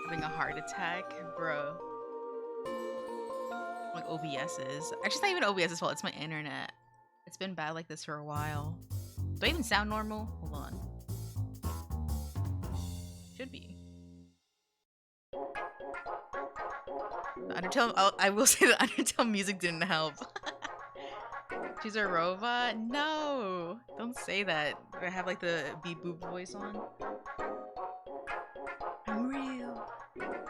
Having a heart attack, bro. Like OBS is. Actually, it's not even OBS's fault. It's my internet. It's been bad like this for a while. Do I even sound normal? Hold on. Should be. The Undertale. I will say the Undertale music didn't help. She's a robot? No! Don't say that. I have like the beep boop voice on. I'm real.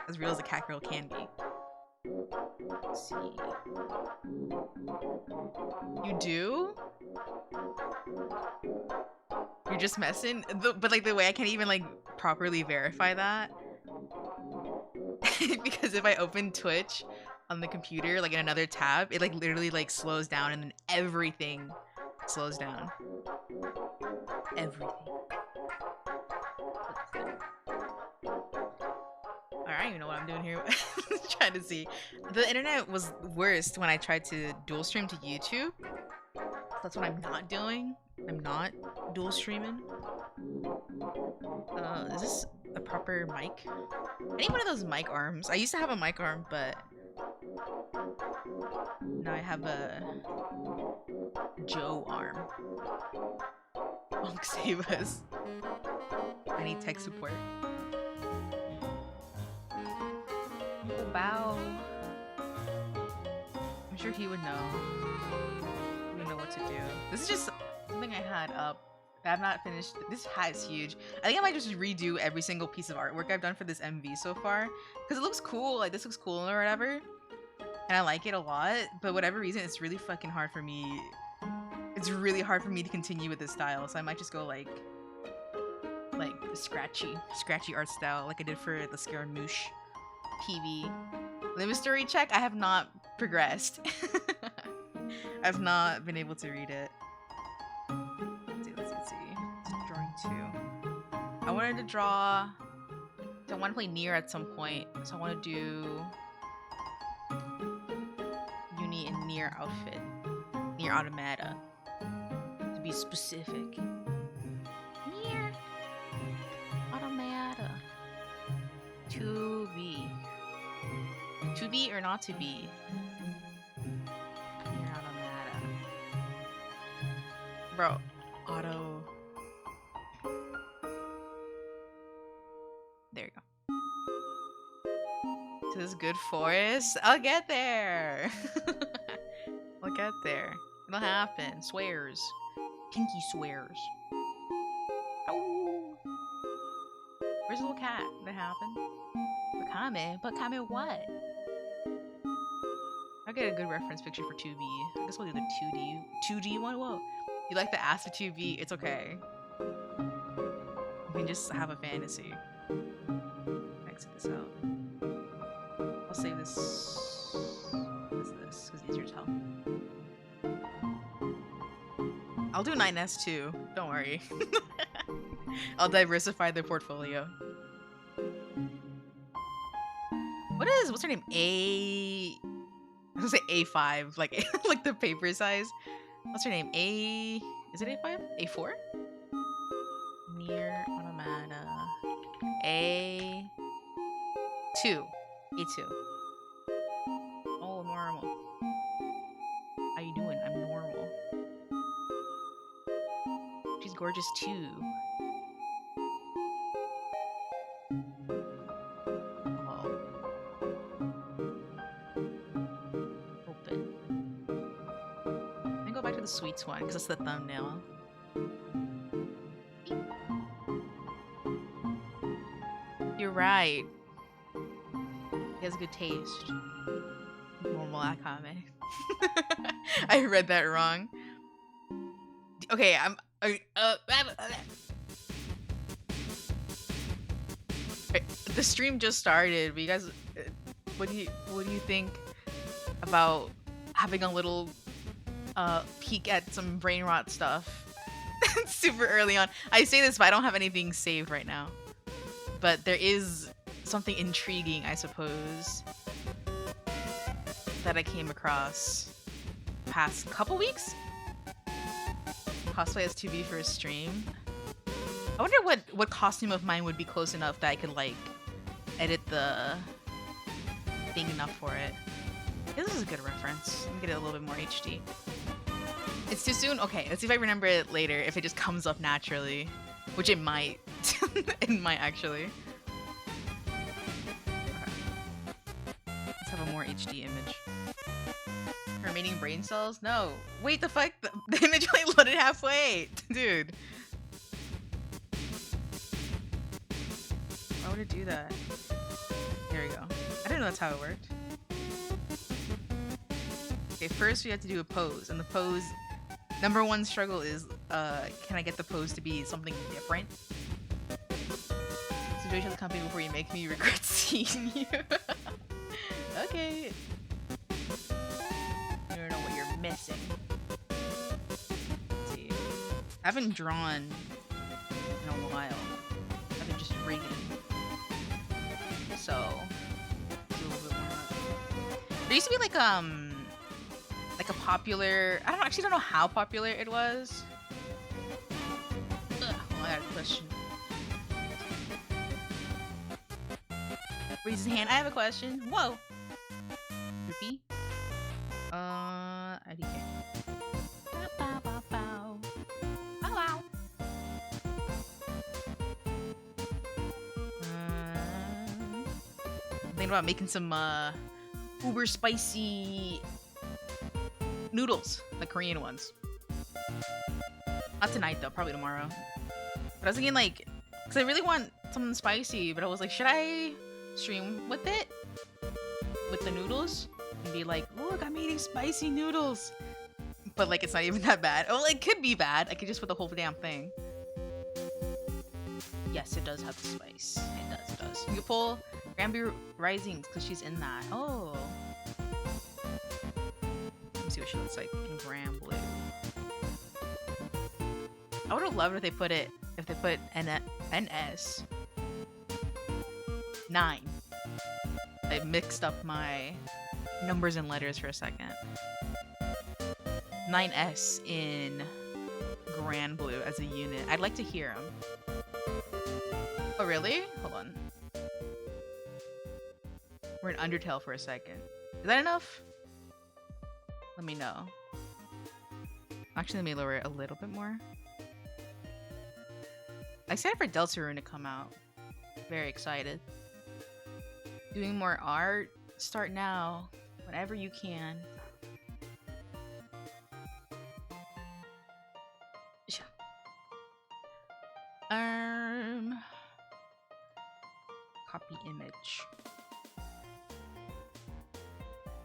As real as a cat girl can be. Let's see. You do? You're just messing? But like the way I can't even like properly verify that. Because if I open Twitch on the computer, like in another tab, it like literally like slows down and then everything slows down. Everything. Alright, I don't even know what I'm doing here. Trying to see. The internet was worst when I tried to dual stream to YouTube. That's what I'm not doing. I'm not dual streaming. Is this a proper mic? I need one of those mic arms. I used to have a mic arm, but now I have a Joe arm. Onk save us. I need tech support. Oh, wow. I'm sure he would know. He would know what to do. This is just something I had up. I've not finished. This hat is huge. I think I might just redo every single piece of artwork I've done for this MV so far. Because it looks cool. Like, this looks cool or whatever. And I like it a lot. But whatever reason, it's really fucking hard for me. It's really hard for me to continue with this style. So I might just go like scratchy art style like I did for the Scaramouche PV. Limit story check. I have not progressed. I've not been able to read it. Let's see. Drawing 2. I wanted to draw. I want to play Nier at some point, so I want to do Uni and Nier outfit, Nier Automata, to be specific. Nier Automata. To be or not to be. Nier Automata. Bro, auto. There you go. To this good forest. I'll get there. I'll get there. It'll happen. Swears. Pinky swears. Oh. Where's the little cat? That happened. But Kame what? I'll get a good reference picture for 2B. I guess we'll do the 2D one. Whoa. You like the ass of 2B? It's okay. We can just have a fantasy. Exit this out. I'll save this. What is this? Because it's easier to tell. I'll do 9S too. Don't worry. I'll diversify the portfolio. What's her name? I was gonna say A5, like like the paper size. What's her name? Is it A5? A4? Nier Automata. A2. A2. Oh, normal. How you doing? I'm normal. She's gorgeous too. Oh. Open. Let me go back to the sweets one because that's the thumbnail. You're right. He has good taste. Normal Akame. I read that wrong. Okay, the stream just started, but you guys, what do you think about having a little peek at some brain rot stuff? Super early on. I say this, but I don't have anything saved right now. But there is something intriguing, I suppose, that I came across past couple weeks. Cosplay as 2B for a stream. I wonder what costume of mine would be close enough that I could like edit the thing enough for it. This is a good reference. Let me get it a little bit more HD. It's too soon? Okay, let's see if I remember it later, if it just comes up naturally. Which it might. It might actually. Okay. Let's have a more HD image. Remaining brain cells? No. Wait, the fuck? The image only loaded halfway! Dude. Why would it do that? There we go. I didn't know that's how it worked. Okay, first we have to do a pose, and the pose, number one struggle is, can I get the pose to be something different? So do the company before you make me regret seeing you. Okay. You don't know what you're missing. Let's see. I haven't drawn in a while. I've been just rigging. So, do a little bit more. There used to be like a popular, I actually don't know how popular it was. Ugh, well, I got a question. Raise his hand. I have a question. Whoa. Droopy. IDK. Bow, bow, bow. Bow, bow. I'm thinking about making some uber spicy noodles, the Korean ones. Not tonight though, probably tomorrow. But I was thinking like, cause I really want something spicy, but I was like, should I stream with it? With the noodles? And be like, look, I'm eating spicy noodles. But like, it's not even that bad. Oh, it could be bad. I could just put the whole damn thing. Yes, it does have the spice. It does. You can pull Granby Risings because she's in that. Oh. Let me see what she looks like in Grand Blue. I would have loved if they put NS 9. I mixed up my numbers and letters for a second. 9S in Grand Blue as a unit. I'd like to hear them. Oh, really? Hold on. We're in Undertale for a second. Is that enough? Let me know. Actually, let me lower it a little bit more. I excited for Deltarune to come out. Very excited. Doing more art? Start now. Whenever you can. Copy image.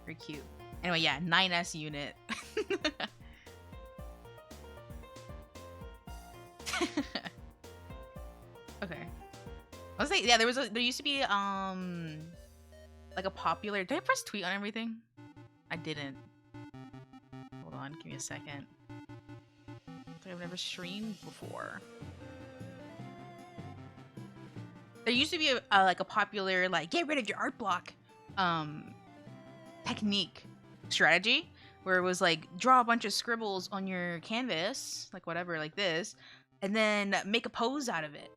Very cute. Anyway, yeah, 9S unit. Okay. I was like, yeah, there used to be like a popular. Did I press tweet on everything? I didn't. Hold on, give me a second. I've never streamed before. There used to be like a popular like get rid of your art block technique strategy where it was like draw a bunch of scribbles on your canvas, like whatever, like this, and then make a pose out of it,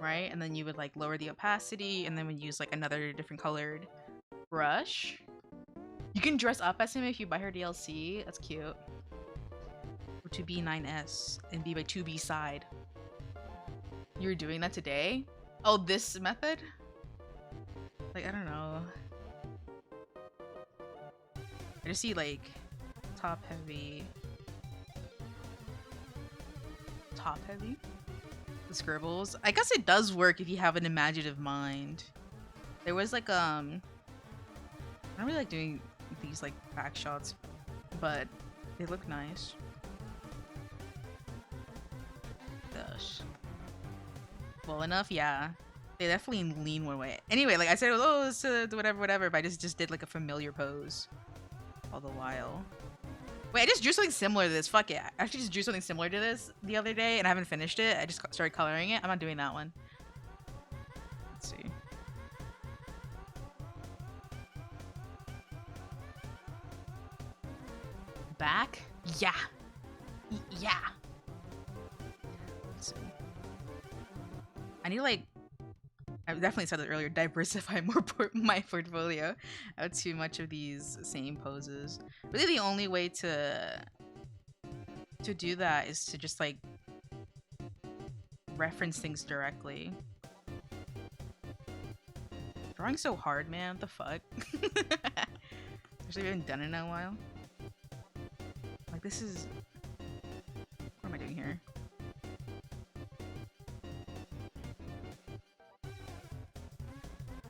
right? And then you would like lower the opacity and then would use like another different colored brush. You can dress up as him if you buy her DLC. That's cute. Or to be 9S and be by 2B side. You were doing that today? Oh, this method? Like, I don't know. I just see, like, top heavy. The scribbles. I guess it does work if you have an imaginative mind. There was, like, I don't really like doing these, like, back shots, but they look nice. Gosh. Well enough, yeah. They definitely lean one way. Anyway, like I said, oh, it's whatever, but I just did like a familiar pose all the while. Wait, I just drew something similar to this. Fuck it. I actually just drew something similar to this the other day, and I haven't finished it. I just started coloring it. I'm not doing that one. Let's see. Back? Yeah. Yeah. Let's see. I need to like I definitely said that earlier. Diversify more my portfolio. I have too much of these same poses. Really, the only way to do that is to just like reference things directly. Drawing so hard, man. What the fuck? Actually, we haven't done it in a while. Like this is. What am I doing here?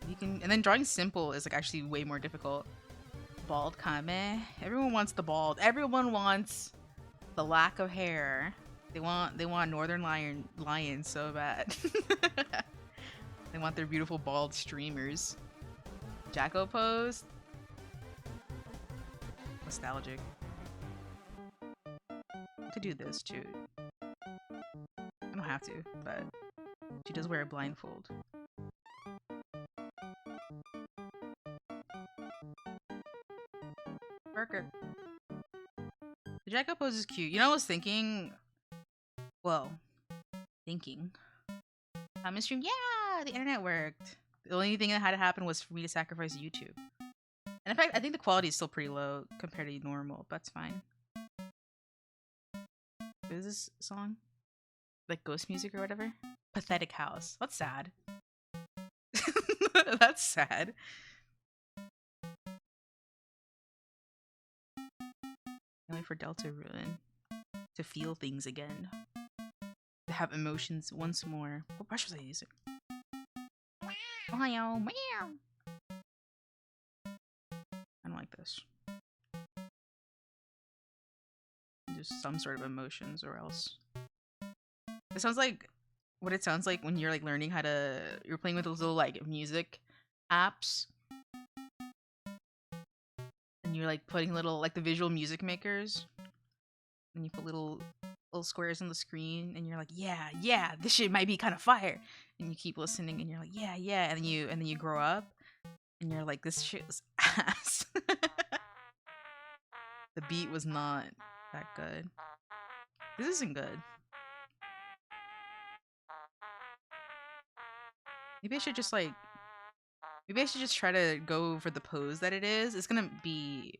You can, and then drawing simple is like actually way more difficult. Bald kame. Everyone wants the bald. Everyone wants the lack of hair. They want northern lion so bad. They want their beautiful bald streamers. Jacko pose. Nostalgic. I could do this too. I don't have to, but she does wear a blindfold. Parker. The Jacko pose is cute. You know, I was thinking. Whoa. Thinking. Stream. Yeah, the internet worked. The only thing that had to happen was for me to sacrifice YouTube. And in fact, I think the quality is still pretty low compared to normal, but that's fine. What is this song? Like ghost music or whatever? Pathetic House. That's sad. That's sad. Can't wait for Delta Ruin to feel things again. To have emotions once more. What brush was I using? Ohio. Meow. I don't like this. Just some sort of emotions or else. It sounds like what it sounds like when you're like learning how to, you're playing with those little like music apps. And you're like putting little, like the visual music makers. And you put little squares on the screen and you're like, yeah, this shit might be kind of fire. And you keep listening and you're like, yeah. And then you grow up and you're like, this shit was ass. The beat was not that good. This isn't good. Maybe I should just like, maybe I should just try to go for the pose that it is. It's gonna be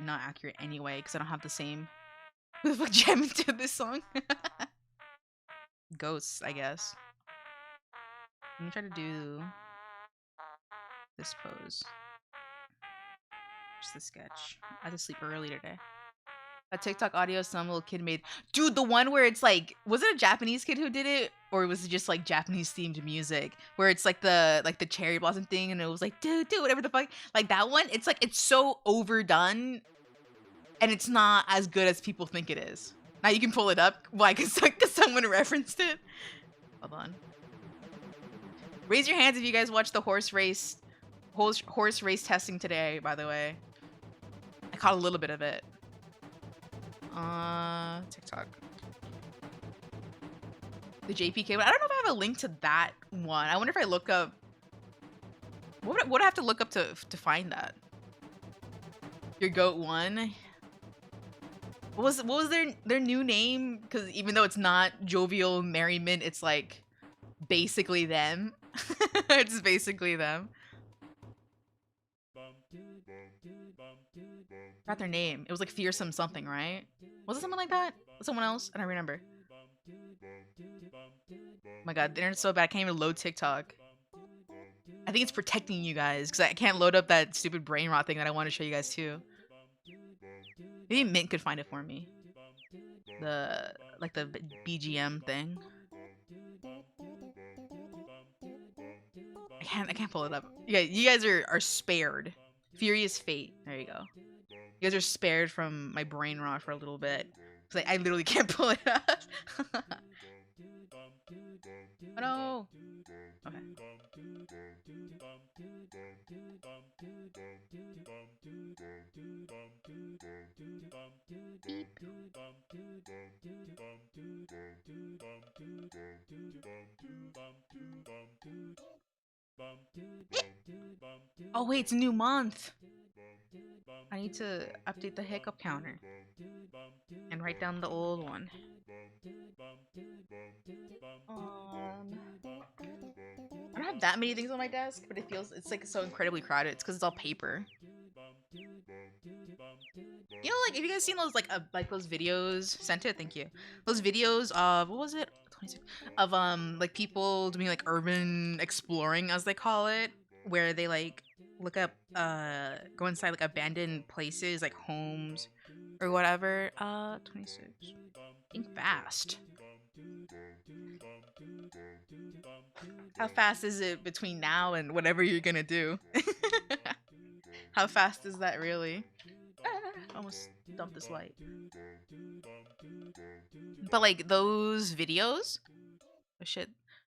not accurate anyway because I don't have the same. Who the fuck jammed into this song? Ghosts, I guess. Let me try to do this pose. Just the sketch. I had to sleep early today. A TikTok audio some little kid made. Dude, the one where it's like, was it a Japanese kid who did it? Or was it just like Japanese themed music? Where it's like the cherry blossom thing and it was like, dude, whatever the fuck. Like that one, it's like, it's so overdone. And it's not as good as people think it is. Now you can pull it up. Why? Because someone referenced it. Hold on. Raise your hands if you guys watched the horse race testing today, by the way. I caught a little bit of it. TikTok. The JPK one. I don't know if I have a link to that one. I wonder if I look up. What would I have to look up to find that? Your goat one. What was their new name? Because even though it's not Jovial Merriment, it's like basically them. It's basically them. Forgot their name. It was like Fearsome something, right? Was it something like that? Someone else? I don't remember. Oh my god, the internet's so bad. I can't even load TikTok. I think it's protecting you guys because I can't load up that stupid brain rot thing that I want to show you guys too. Maybe Mint could find it for me. The BGM thing. I can't pull it up. You guys are spared. Furious Fate. There you go. You guys are spared from my brain rot for a little bit. Cause I literally can't pull it up. Oh no. Okay. Oh wait, it's a new month. I need to update the hiccup counter and write down the old one. have that many things on my desk, but it feels it's like so incredibly crowded. It's because it's all paper. You know, like have you guys seen those like those videos? Sent it, thank you. Those videos of what was it? 26 of like people doing like urban exploring as they call it, where they like look up go inside like abandoned places like homes or whatever. 26. Think fast. How fast is it between now and whatever you're gonna do? How fast is that really? Almost dumped this light. But like those videos, oh shit.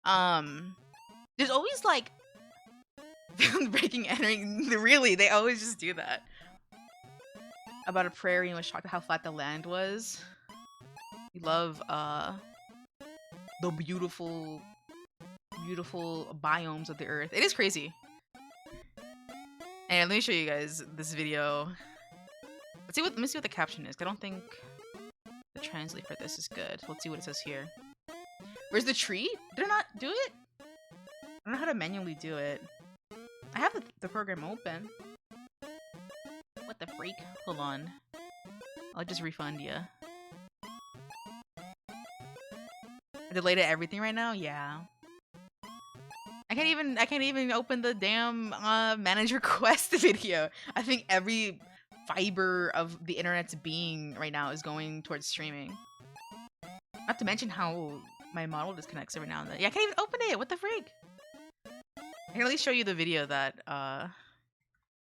There's always like breaking entering. Really, they always just do that. About a prairie and was shocked at how flat the land was. We love the beautiful biomes of the earth. It is crazy. And let me show you guys this video. Let me see what the caption is. I don't think the translate for this is good. Let's see what it says here. Where's the tree? Did I not do it? I don't know how to manually do it. I have the program open. What the freak? Hold on. I'll just refund you. I delayed everything right now? Yeah. I can't even open the damn manage request video. I think every fiber of the internet's being right now is going towards streaming. Not to mention how my model disconnects every now and then. Yeah, I can't even open it. What the freak? I can at least show you the video that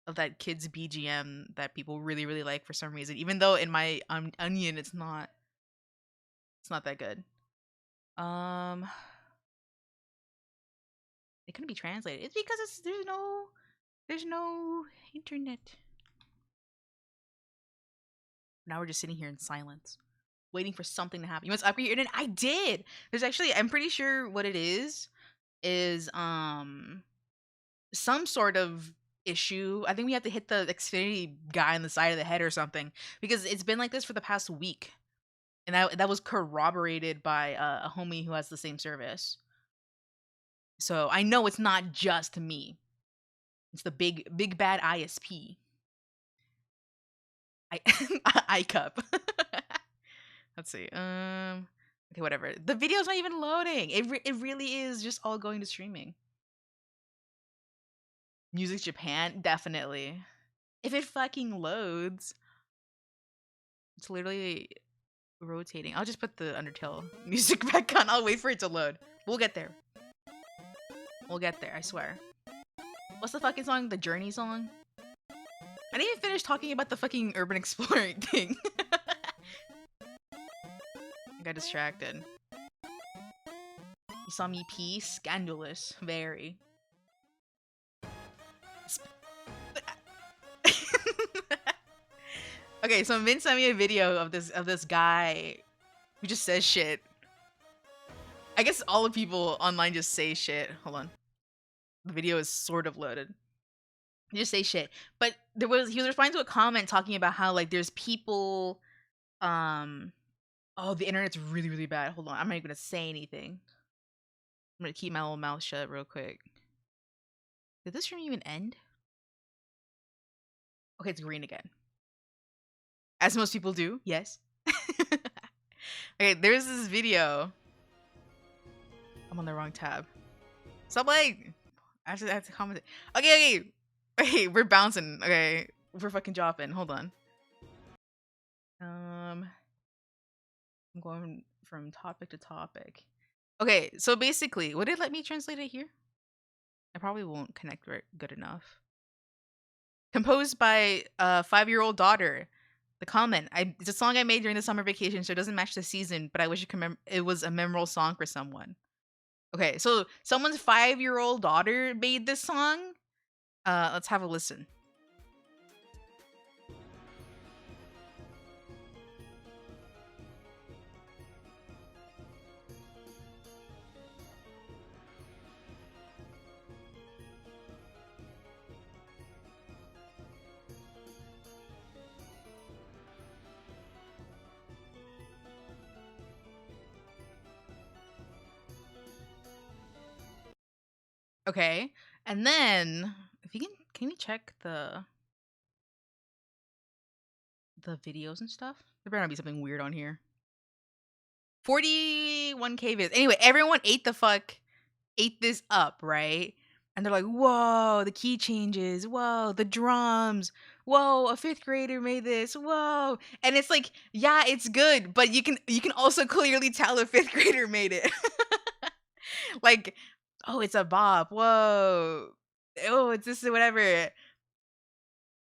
of that kid's BGM that people really like for some reason. Even though in my onion it's not that good. It couldn't be translated. It's because there's no internet. Now we're just sitting here in silence, waiting for something to happen. You must upgrade your internet. I did. There's actually, I'm pretty sure what it is some sort of issue. I think we have to hit the Xfinity guy on the side of the head or something, because it's been like this for the past week, and that was corroborated by a homie who has the same service. So I know it's not just me. It's the big bad ISP. iCup. Let's see. Okay, whatever. The video's not even loading. It really is just all going to streaming. Music Japan, definitely. If it fucking loads, it's literally rotating. I'll just put the Undertale music back on. I'll wait for it to load. We'll get there. We'll get there, I swear. What's the fucking song? The Journey song? I didn't even finish talking about the fucking urban exploring thing. I got distracted. You saw me pee? Scandalous. Very. Okay, so Min sent me a video of this guy who just says shit. I guess all the people online just say shit. Hold on. The video is sort of loaded. You just say shit. But he was responding to a comment talking about how like there's people oh, the internet's really bad. Hold on. I'm not even gonna say anything. I'm gonna keep my little mouth shut real quick. Did this stream even end? Okay, it's green again. As most people do, yes. Okay, there's this video. I'm on the wrong tab. Stop like I have to comment. Okay. Okay, we're bouncing. Okay. We're fucking dropping. Hold on. I'm going from topic to topic. Okay, so basically, would it let me translate it here? I probably won't connect good enough. Composed by a 5-year-old daughter. The comment. It's a song I made during the summer vacation, so it doesn't match the season, but I wish it was a memorable song for someone. Okay, so someone's 5-year-old daughter made this song. Let's have a listen. Okay. And then if you can you check the videos and stuff? There better not be something weird on here. 41K views. Anyway, everyone ate this up, right? And they're like, whoa, the key changes, whoa, the drums, whoa, a fifth grader made this, whoa. And it's like, yeah, it's good, but you can also clearly tell a fifth grader made it. Like, oh, it's a bop, whoa. Oh, it's this or whatever.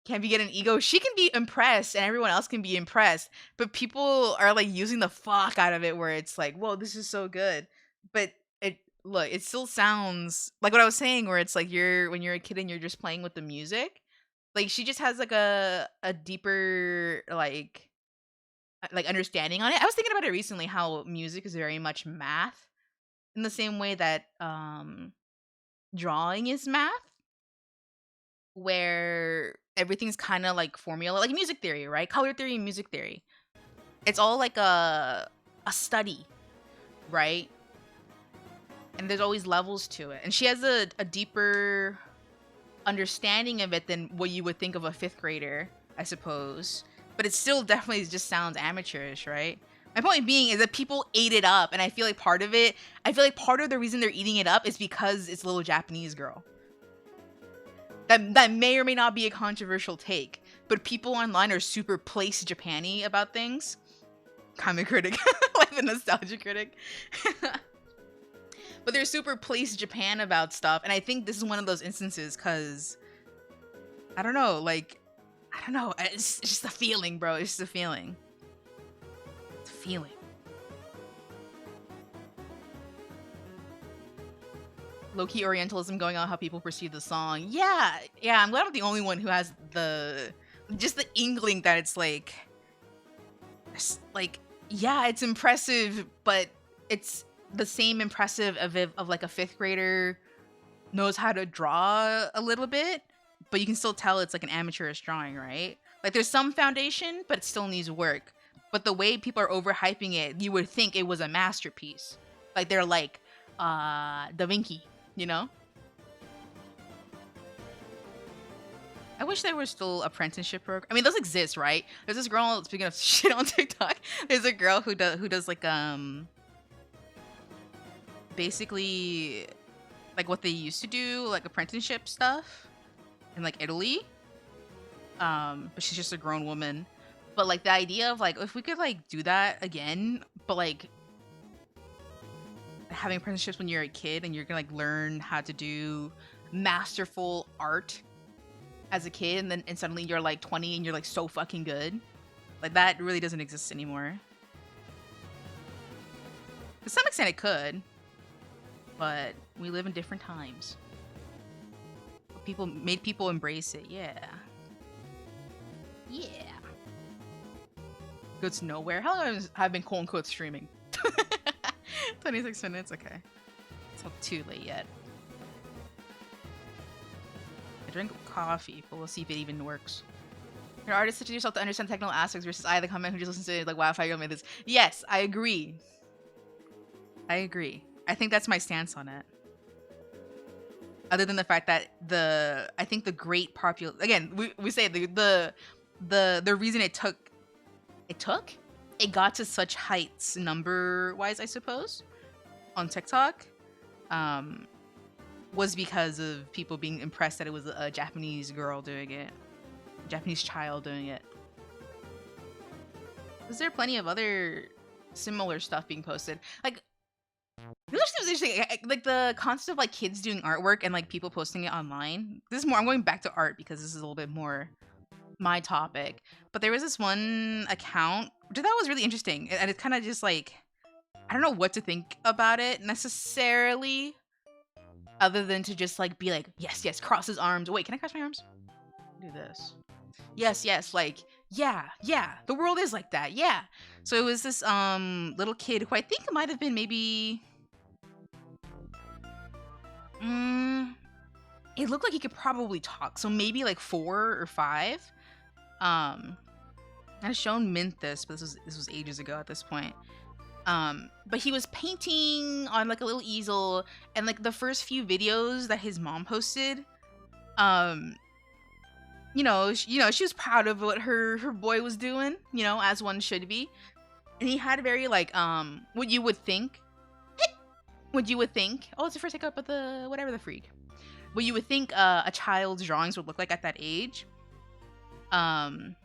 Can we get an ego? She can be impressed and everyone else can be impressed, but people are like using the fuck out of it where it's like, whoa, this is so good. But it still sounds like what I was saying, where it's like when you're a kid and you're just playing with the music. Like she just has like a deeper like understanding on it. I was thinking about it recently, how music is very much math in the same way that drawing is math, where everything's kind of like formula, like music theory, right? Color theory and music theory. It's all like a study, right? And there's always levels to it. And she has a deeper understanding of it than what you would think of a fifth grader, I suppose. But it still definitely just sounds amateurish, right? My point being is that people ate it up, and I feel like part of the reason they're eating it up is because it's a little Japanese girl. That may or may not be a controversial take, but people online are super place Japan-y about things. Comic critic, like the nostalgia critic. But they're super place Japan about stuff, and I think this is one of those instances because I don't know, it's just a feeling, bro. It's just a feeling. It's a feeling. Low-key Orientalism going on how people perceive the song. Yeah, I'm glad I'm the only one who has just the inkling that it's like, yeah, it's impressive, but it's the same impressive of like a fifth grader knows how to draw a little bit, but you can still tell it's like an amateurish drawing, right? Like there's some foundation, but it still needs work. But the way people are overhyping it, you would think it was a masterpiece. Like they're like Da Vinci, you know? I wish there was still apprenticeship program. I mean, those exist, right? There's this girl, speaking of shit on TikTok, there's a girl who does like basically like what they used to do, like apprenticeship stuff in like Italy. But she's just a grown woman. But like the idea of like if we could like do that again, but like having apprenticeships when you're a kid and you're gonna like learn how to do masterful art as a kid, and suddenly you're like 20 and you're like so fucking good. Like that really doesn't exist anymore. To some extent it could, but we live in different times. People embrace it, yeah. Yeah. Goes nowhere. How long have I been quote unquote streaming? 26 minutes, okay. It's not too late yet. I drink coffee, but we'll see if it even works. You're an artist, teach yourself to understand technical aspects versus the comment who just listens to it like, wow, if I made this. Yes, I agree. I think that's my stance on it. Other than the fact that I think the great popular, again, we say the reason it got to such heights number wise, I suppose, on TikTok, was because of people being impressed that it was a Japanese girl doing it, Japanese child doing it. Is there plenty of other similar stuff being posted? Like, this was interesting. Like the concept of like kids doing artwork and like people posting it online. This is more. I'm going back to art because this is a little bit more my topic. But there was this one account which I thought was really interesting, and it's kind of just like I don't know what to think about it necessarily, other than to just like be like yes, cross his arms. Wait, can I cross my arms? Do this. Yes, like yeah, the world is like that, yeah. So it was this little kid who I think might have been maybe it looked like he could probably talk, so maybe like 4 or 5. I've shown Mint this, but this was ages ago at this point. But he was painting on like a little easel, and like the first few videos that his mom posted, um, she was proud of what her boy was doing, as one should be. And he had very like what you would think. What you would think. Oh, it's the first hiccup of the whatever the freak. What you would think a child's drawings would look like at that age. And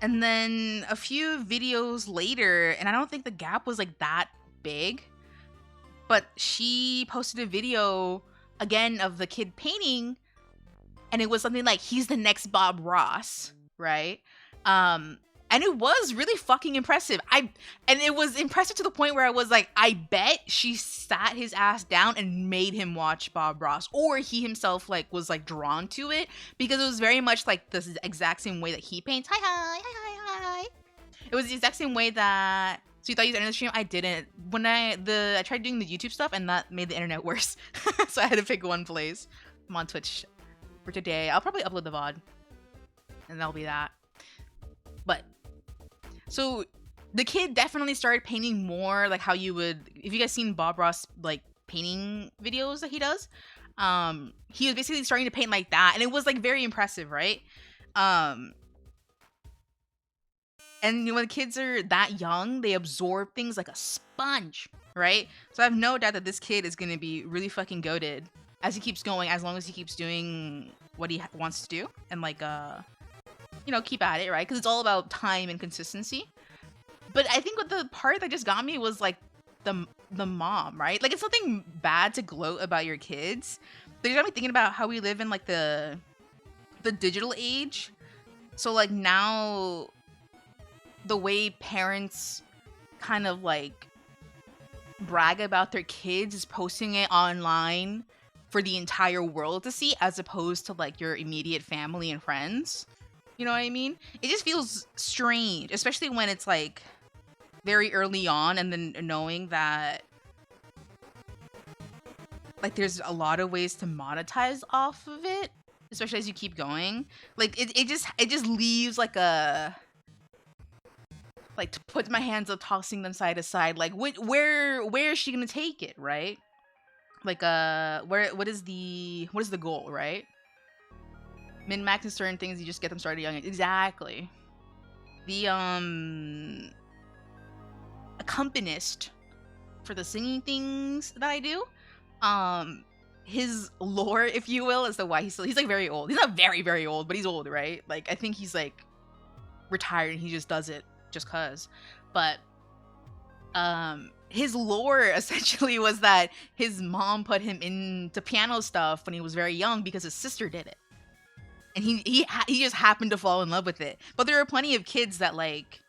then a few videos later, and I don't think the gap was like that big, but she posted a video again of the kid painting, and it was something like, he's the next Bob Ross, right? And it was really fucking impressive. And it was impressive to the point where I was like, I bet she sat his ass down and made him watch Bob Ross, or he himself like was like drawn to it, because it was very much like the exact same way that he paints. Hi. It was the exact same way that. So you thought you was ending the stream? I didn't. When I tried doing the YouTube stuff, and that made the internet worse. So I had to pick one place. I'm on Twitch for today. I'll probably upload the VOD, and that'll be that. But so the kid definitely started painting more like how you would, if you guys seen Bob Ross like painting videos that he does, he was basically starting to paint like that, and it was like very impressive, right? And when kids are that young, they absorb things like a sponge, right? So I have no doubt that this kid is gonna be really fucking goated as he keeps going, as long as he keeps doing what he wants to do, and like keep at it, right? Because it's all about time and consistency. But I think what the part that just got me was like the mom, right? Like, it's nothing bad to gloat about your kids, but you got me thinking about how we live in like the digital age. So like now, the way parents kind of like brag about their kids is posting it online for the entire world to see, as opposed to like your immediate family and friends. You know what I mean? It just feels strange, especially when it's like very early on, and then knowing that like there's a lot of ways to monetize off of it, especially as you keep going. Like it just leaves like a, like, to put my hands up, tossing them side to side. Like, where is she gonna take it, right? Like what is the goal, right? Min-max in certain things, you just get them started young. Exactly. The accompanist for the singing things that I do, his lore, if you will, as to why he's like very old. He's not very, very old, but he's old, right? Like, I think he's like retired and he just does it just cause. But his lore essentially was that his mom put him into piano stuff when he was very young because his sister did it. And he just happened to fall in love with it. But there are plenty of kids that like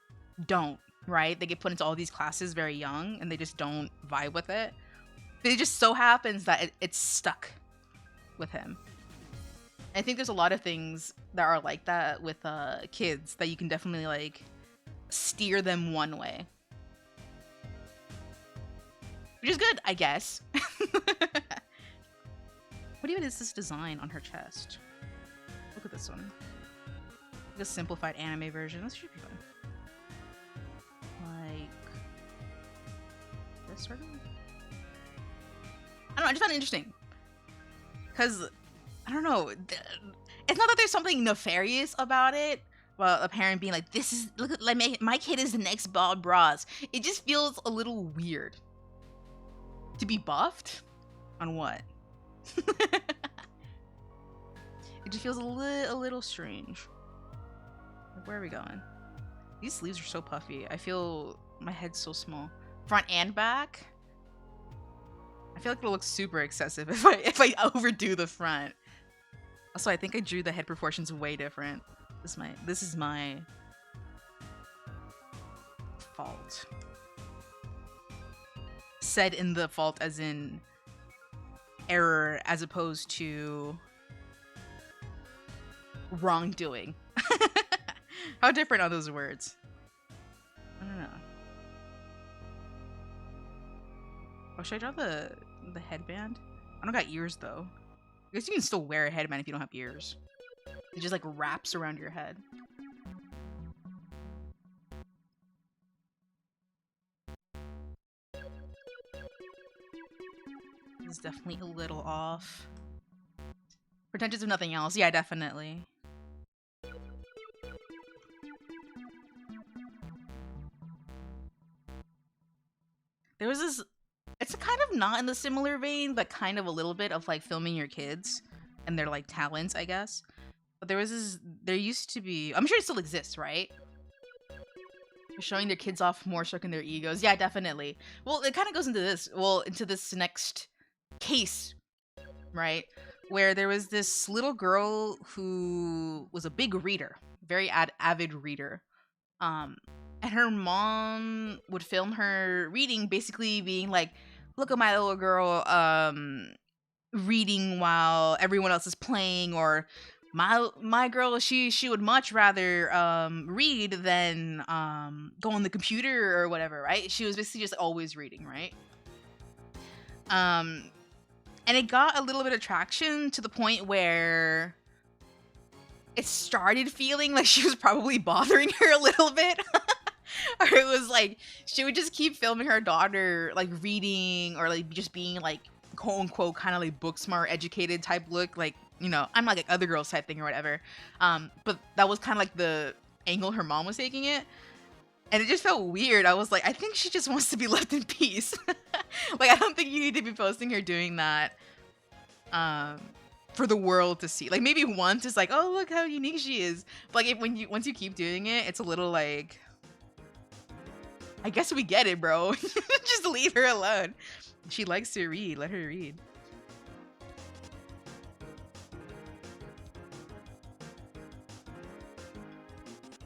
don't, right? They get put into all these classes very young and they just don't vibe with it. It just so happens that it's stuck with him. I think there's a lot of things that are like that with kids, that you can definitely like steer them one way, which is good, I guess. What even is this design on her chest? Look at this one. Like a simplified anime version. This should be fun. Like this sort of. I don't know. I just found it interesting because I don't know. It's not that there's something nefarious about it. Well, a parent being like, "This is look like my kid is the next Bob Ross." It just feels a little weird to be buffed on what. It just feels a little strange. Like, where are we going? These sleeves are so puffy. I feel my head's so small, front and back. I feel like it'll look super excessive if I overdo the front. Also, I think I drew the head proportions way different. This is my fault. Said in the fault as in error, as opposed to wrongdoing. How different are those words? I don't know. Oh, should I draw the headband? I don't got ears though. I guess you can still wear a headband if you don't have ears. It just like wraps around your head. is definitely a little off. Pretentious if nothing else. Yeah, definitely. There was this, it's kind of not in the similar vein, but kind of a little bit of like filming your kids and their like talents, I guess. But there used to be, I'm sure it still exists, right? Showing their kids off more, stroking their egos. Yeah, definitely. Well, it kind of goes into this next case, right? Where there was this little girl who was a big reader, very avid reader. And her mom would film her reading, basically being like, "Look at my little girl reading while everyone else is playing," or my girl, she would much rather read than go on the computer or whatever, right? She was basically just always reading, right? And it got a little bit of traction to the point where it started feeling like she was probably bothering her a little bit. Or it was like she would just keep filming her daughter like reading or like just being like quote unquote kind of like book smart, educated type look, like, you know, I'm like other girls type thing or whatever. But that was kind of like the angle her mom was taking it. And it just felt weird. I was like, I think she just wants to be left in peace. Like, I don't think you need to be posting her doing that for the world to see. Like, maybe once it's like, oh, look how unique she is. But like, once you keep doing it, it's a little like, I guess we get it, bro. Just leave her alone. She likes to read. Let her read.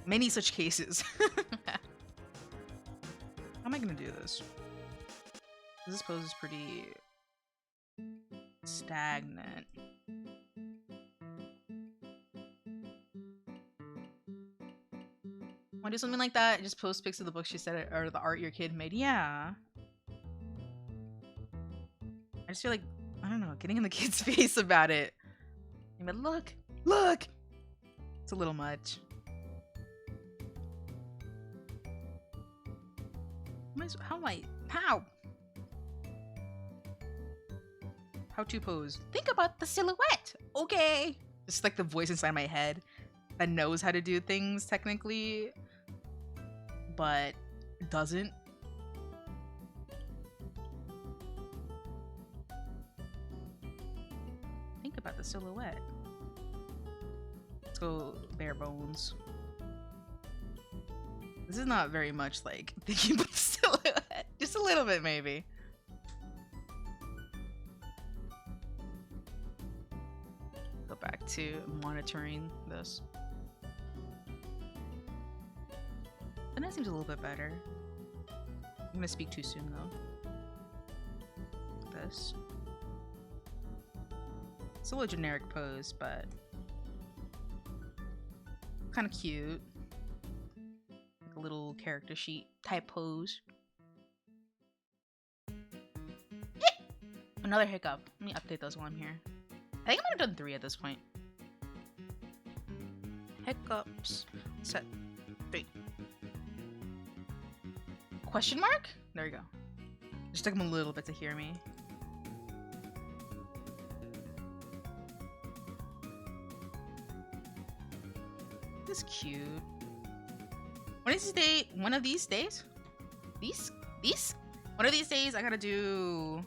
Many such cases. How am I gonna do this? This pose is pretty stagnant. Want to do something like that? Just post pics of the books she said or the art your kid made. Yeah. I just feel like, I don't know, getting in the kid's face about it. But look, look. It's a little much. How to pose? Think about the silhouette. Okay. It's like the voice inside my head that knows how to do things technically, but doesn't. Think about the silhouette. Let's go bare bones. This is not very much like thinking about the silhouette. Just a little bit, maybe. Go back to monitoring this. And that seems a little bit better. I'm gonna speak too soon though. This. It's a little generic pose, but kind of cute. A little character sheet type pose. Another hiccup. Let me update those while I'm here. I think I might have done 3 at this point. Hiccups. Set 3. Question mark? There we go. Just took him a little bit to hear me. This is cute. One of these days, I gotta do.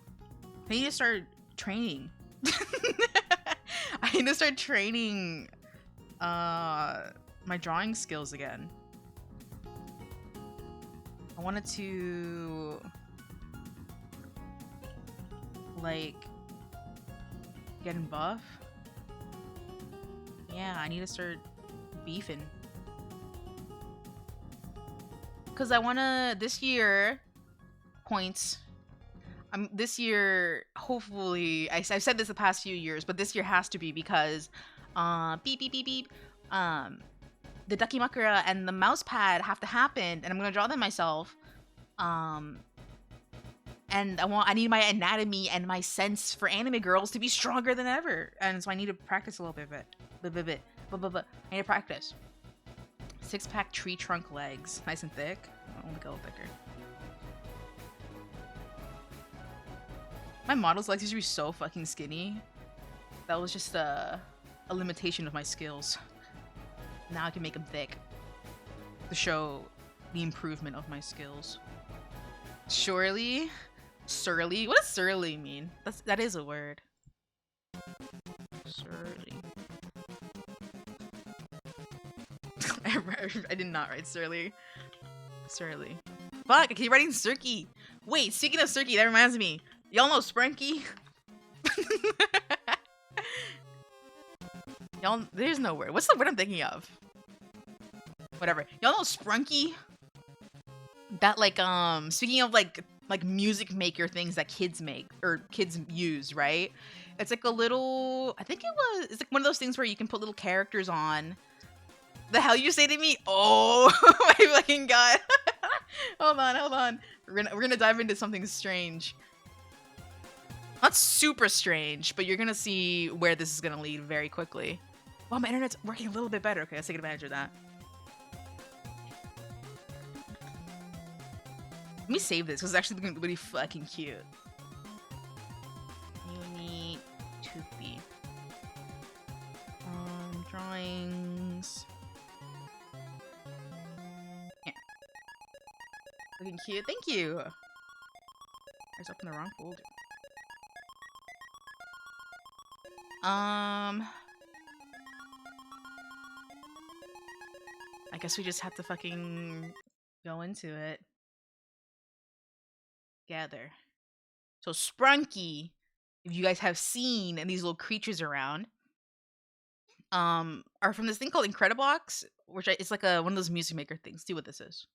I need to start training. I need to start training my drawing skills again. I wanted to like getting buff. Yeah, I need to start beefing. Because I want to, this year, points. This year, hopefully, I've said this the past few years, but this year has to be because, beep, beep, beep, beep, the Dakimakura and the mouse pad have to happen, and I'm going to draw them myself. And I need my anatomy and my sense for anime girls to be stronger than ever. And so I need to practice a little bit. I need to practice. 6-pack tree trunk legs. Nice and thick. I want to go thicker. My models like used to be so fucking skinny. That was just a limitation of my skills. Now I can make them thick to show the improvement of my skills. Surely? Surly? What does surly mean? That is a word. Surly. I did not write surly. Surly. Fuck, I keep writing Surky. Wait, speaking of Surky, that reminds me. Y'all know Sprunky? Y'all, there's no word. What's the word I'm thinking of? Whatever. Y'all know Sprunky? That speaking of like music maker things that kids make or kids use, right? It's like a little, I think it's like one of those things where you can put little characters on. The hell you say to me? Oh my fucking god. hold on. We're gonna dive into something strange. Not super strange, but you're gonna see where this is gonna lead very quickly. Wow, my internet's working a little bit better. Okay, let's take advantage of that. Let me save this because it's actually looking really fucking cute. Uni Toothy. Drawings. Yeah. Looking cute. Thank you. I was up in the wrong folder. I guess we just have to fucking go into it. Together. So Sprunky, if you guys have seen and these little creatures around, are from this thing called Incredibox, which it's like one of those music maker things. See what this is.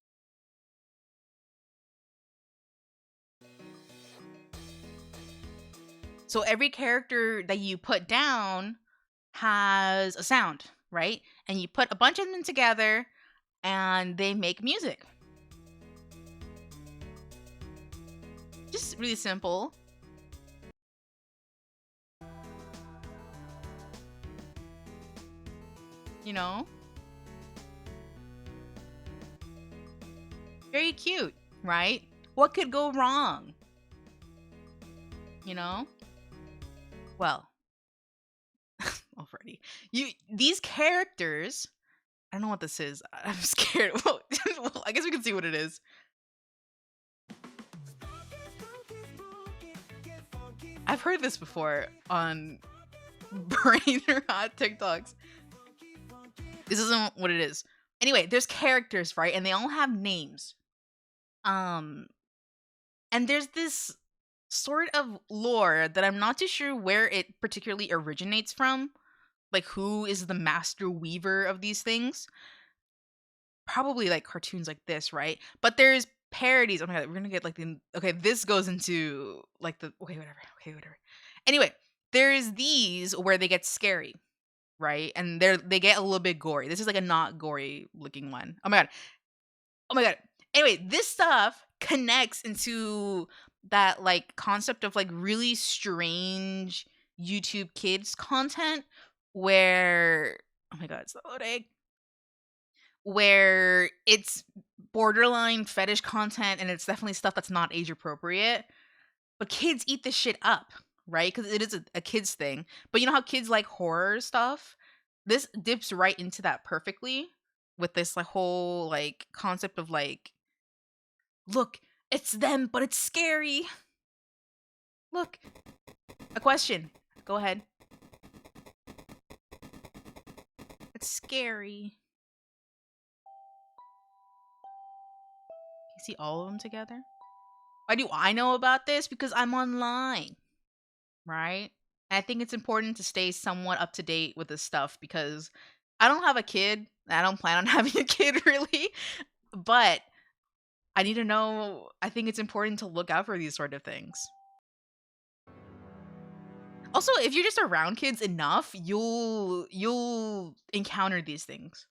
So every character that you put down has a sound, right? And you put a bunch of them together and they make music. Just really simple. You know? Very cute, right? What could go wrong? You know? Well, already. These characters, I don't know what this is. I'm scared. Well, I guess we can see what it is. I've heard this before on Brain Rot TikToks. This isn't what it is. Anyway, there's characters, right? And they all have names. And there's this sort of lore that I'm not too sure where it particularly originates from. Like, who is the master weaver of these things? Probably like cartoons like this, right? But there's parodies. Oh my god, we're gonna get like okay, this goes into like the okay, whatever. Anyway, there's these where they get scary, right? And they get a little bit gory. This is like a not gory looking one. Oh my god. Anyway, this stuff connects into that like concept of like really strange YouTube kids content where oh my god, it's loading. Where it's borderline fetish content and it's definitely stuff that's not age appropriate. But kids eat this shit up, right? Because it is a kids thing. But you know how kids like horror stuff? This dips right into that perfectly with this like whole like concept of like, look, it's them, but it's scary. Look, a question. Go ahead. It's scary. You see all of them together? Why do I know about this? Because I'm online, right? And I think it's important to stay somewhat up to date with this stuff because I don't have a kid. I don't plan on having a kid really, but I need to know. I think it's important to look out for these sort of things. Also, if you're just around kids enough, you'll encounter these things.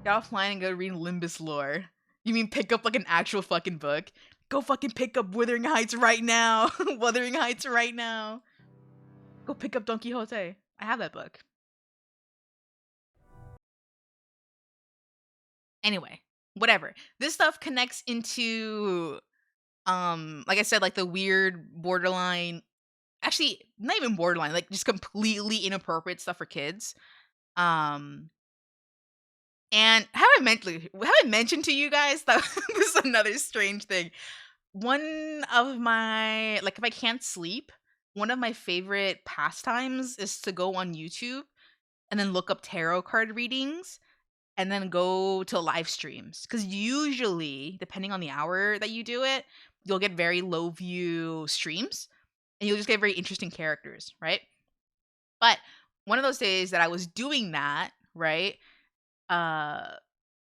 Get offline and go read Limbus lore. You mean pick up like an actual fucking book? Go fucking pick up Wuthering Heights right now. Wuthering Heights right now. Go pick up Don Quixote. I have that book. Anyway, whatever. This stuff connects into Like I said, like the weird borderline, actually not even borderline, like just completely inappropriate stuff for kids. Um and have I mentioned to you guys that this is another strange thing. One of my, like, if I can't sleep, one of my favorite pastimes is to go on YouTube and then look up tarot card readings and then go to live streams. Because usually, depending on the hour that you do it, you'll get very low view streams and you'll just get very interesting characters, right? But one of those days that I was doing that, right? Uh,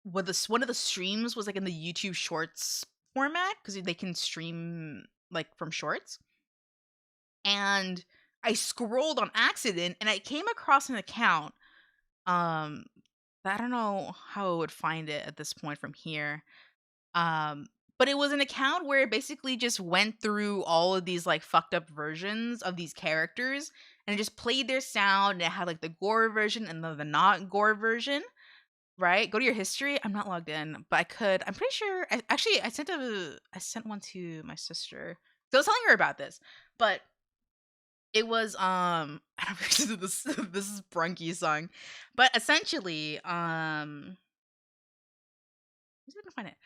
one of the streams was like in the YouTube Shorts format because they can stream like from Shorts, and I scrolled on accident and I came across an account. Um, I don't know how I would find it at this point from here. Um, but it was an account where it basically just went through all of these like fucked up versions of these characters and it just played their sound. And it had like the gore version and the not gore version. Right? Go to your history. I'm not logged in, but I could. I'm pretty sure. I sent one to my sister. So I was telling her about this, but it was I don't know if this is Brunky song, but essentially let's see if I can find it.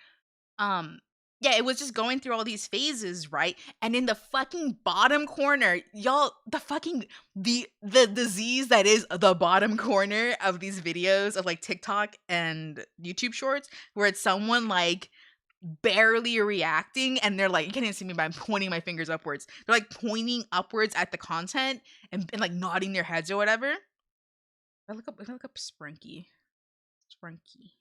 Um, yeah, it was just going through all these phases, right? And in the fucking bottom corner, y'all, the disease that is the bottom corner of these videos of like TikTok and YouTube shorts, where it's someone like barely reacting and they're like, you can't even see me, but I'm pointing my fingers upwards. They're like pointing upwards at the content and like nodding their heads or whatever. I look up Sprunky. Sprunky.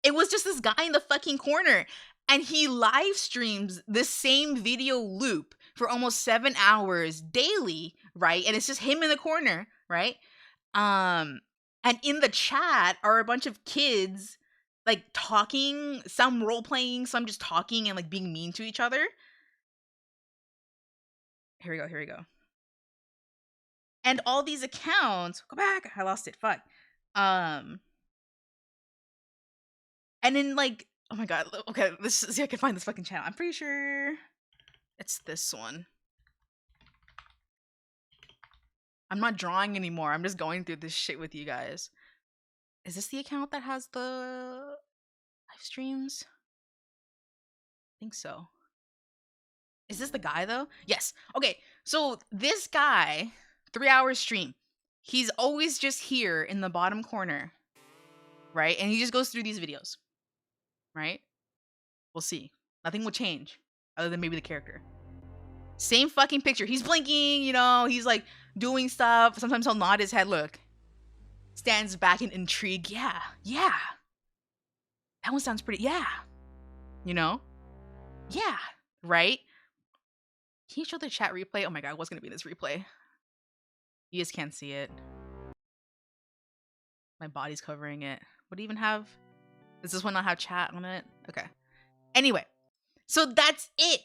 It was just this guy in the fucking corner and he live streams this same video loop for almost 7 hours daily, right? And it's just him in the corner, right? And in the chat are a bunch of kids like talking, some role playing, some just talking and like being mean to each other. Here we go. And all these accounts, go back, I lost it, fuck. And then like, oh my god, okay, see, I can find this fucking channel. I'm pretty sure it's this one. I'm not drawing anymore. I'm just going through this shit with you guys. Is this the account that has the live streams? I think so. Is this the guy though? Yes. Okay, so this guy, 3 hour stream, he's always just here in the bottom corner, right? And he just goes through these videos, right? We'll see. Nothing will change other than maybe the character. Same fucking picture. He's blinking, you know, he's like doing stuff. Sometimes he'll nod his head. Look. Stands back in intrigue. Yeah. That one sounds pretty. Yeah. You know? Yeah. Right? Can you show the chat replay? Oh my god, what's gonna be in this replay? You just can't see it. My body's covering it. What do you even have? Does this one not have chat on it? Okay. Anyway. So that's it.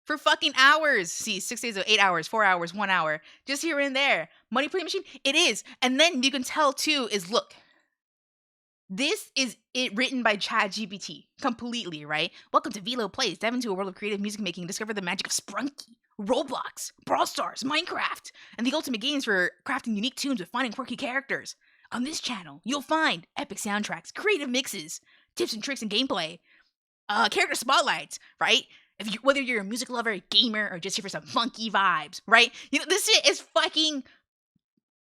For fucking hours. See, 6 days, 8 hours, 4 hours, 1 hour. Just here and there. Money printing machine? It is. And then you can tell too is look. This is it written by ChatGPT. Completely, right? Welcome to Velo Plays. Dive into a world of creative music making. Discover the magic of Sprunky, Roblox, Brawl Stars, Minecraft, and the ultimate games for crafting unique tunes with fun and quirky characters. On this channel, you'll find epic soundtracks, creative mixes, tips and tricks and gameplay, character spotlights, right? Whether you're a music lover, gamer, or just here for some funky vibes, right? You know, this shit is fucking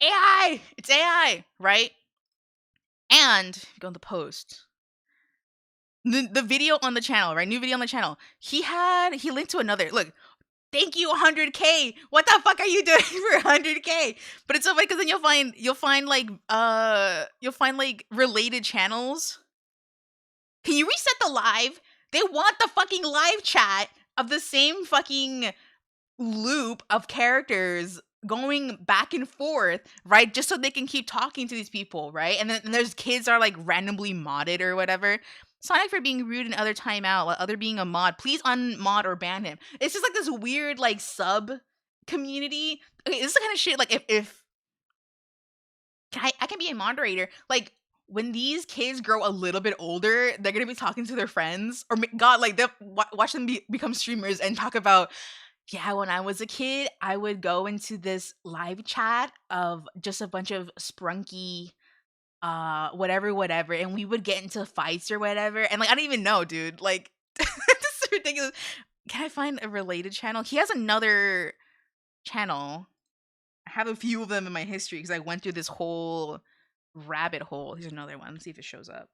AI. It's AI, right? And if you go in the post, the video on the channel, right? New video on the channel. He linked to another. Look, thank you 100K. What the fuck are you doing for 100K? But it's so funny because then you'll find like related channels. Can you reset the live? They want the fucking live chat of the same fucking loop of characters going back and forth, right? Just so they can keep talking to these people, right? And then there's kids are like randomly modded or whatever. Sonic for being rude and other timeout, while other being a mod. Please unmod or ban him. It's just like this weird like sub community. Okay, this is the kind of shit like if I can be a moderator, like when these kids grow a little bit older, they're gonna be talking to their friends, or God, like they watch them become streamers and talk about, yeah, when I was a kid, I would go into this live chat of just a bunch of sprunky, whatever, and we would get into fights or whatever, and like I don't even know, dude, like this is ridiculous. Can I find a related channel? He has another channel. I have a few of them in my history because I went through this whole rabbit hole. Here's another one. Let's see if it shows up.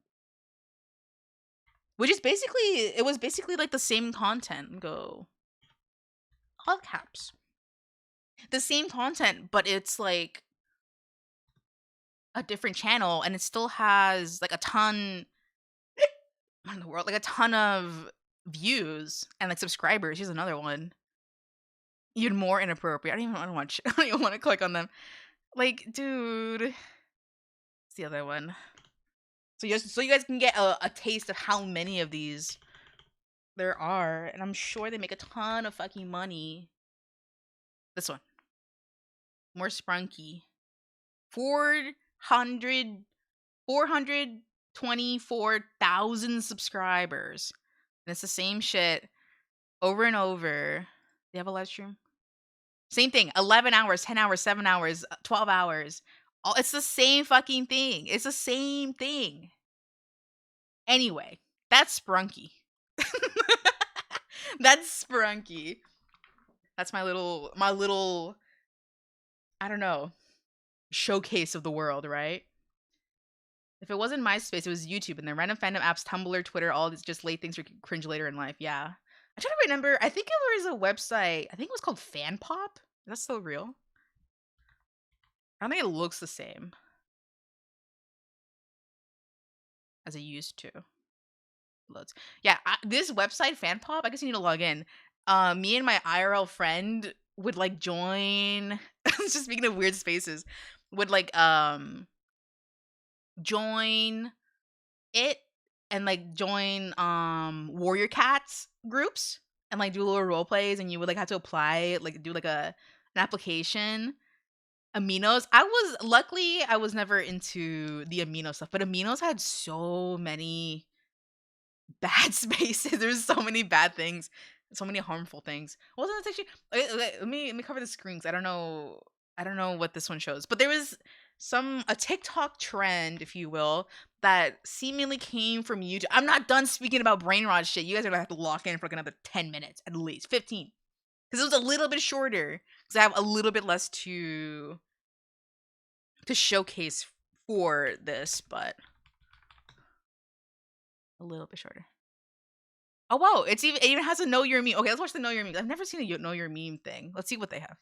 Which is basically, it was basically like the same content. Go. All caps. The same content, but it's like a different channel, and it still has like a ton in the world, like a ton of views and like subscribers. Here's another one. Even more inappropriate. I don't even want to watch. I don't even want to click on them. Like, dude. It's the other one. So you guys can get a taste of how many of these there are, and I'm sure they make a ton of fucking money. This one. More sprunky. 424,000 subscribers. And it's the same shit over and over. They have a live stream? Same thing. 11 hours, 10 hours, 7 hours, 12 hours. It's the same fucking thing. It's the same thing. Anyway, that's sprunky. That's sprunky. That's my little, I don't know, showcase of the world, right? If it wasn't MySpace, it was YouTube, and then random fandom apps, Tumblr, Twitter, all these just late things for cringe later in life. Yeah. I try to remember. I think it was a website. I think it was called FanPop. Is that still real? I don't think it looks the same as it used to. Loads. Yeah, this website, FanPop, I guess you need to log in. Me and my IRL friend would like join. Just speaking of weird spaces, would like join it and like join Warrior Cats groups and like do little role plays, and you would like have to apply, like do like an application. Aminos. Luckily I was never into the amino stuff, but Aminos had so many bad spaces. There's so many bad things, so many harmful things. Wasn't this actually? Let me cover the screens. I don't know what this one shows, but there was a TikTok trend, if you will, that seemingly came from YouTube. I'm not done speaking about brain rot shit. You guys are gonna have to lock in for like another 10 minutes at least, 15, because it was a little bit shorter. Because I have a little bit less to showcase for this, but a little bit shorter. Oh wow, it even has a know your meme. Okay, let's watch the know your meme. I've never seen a know your meme thing. Let's see what they have.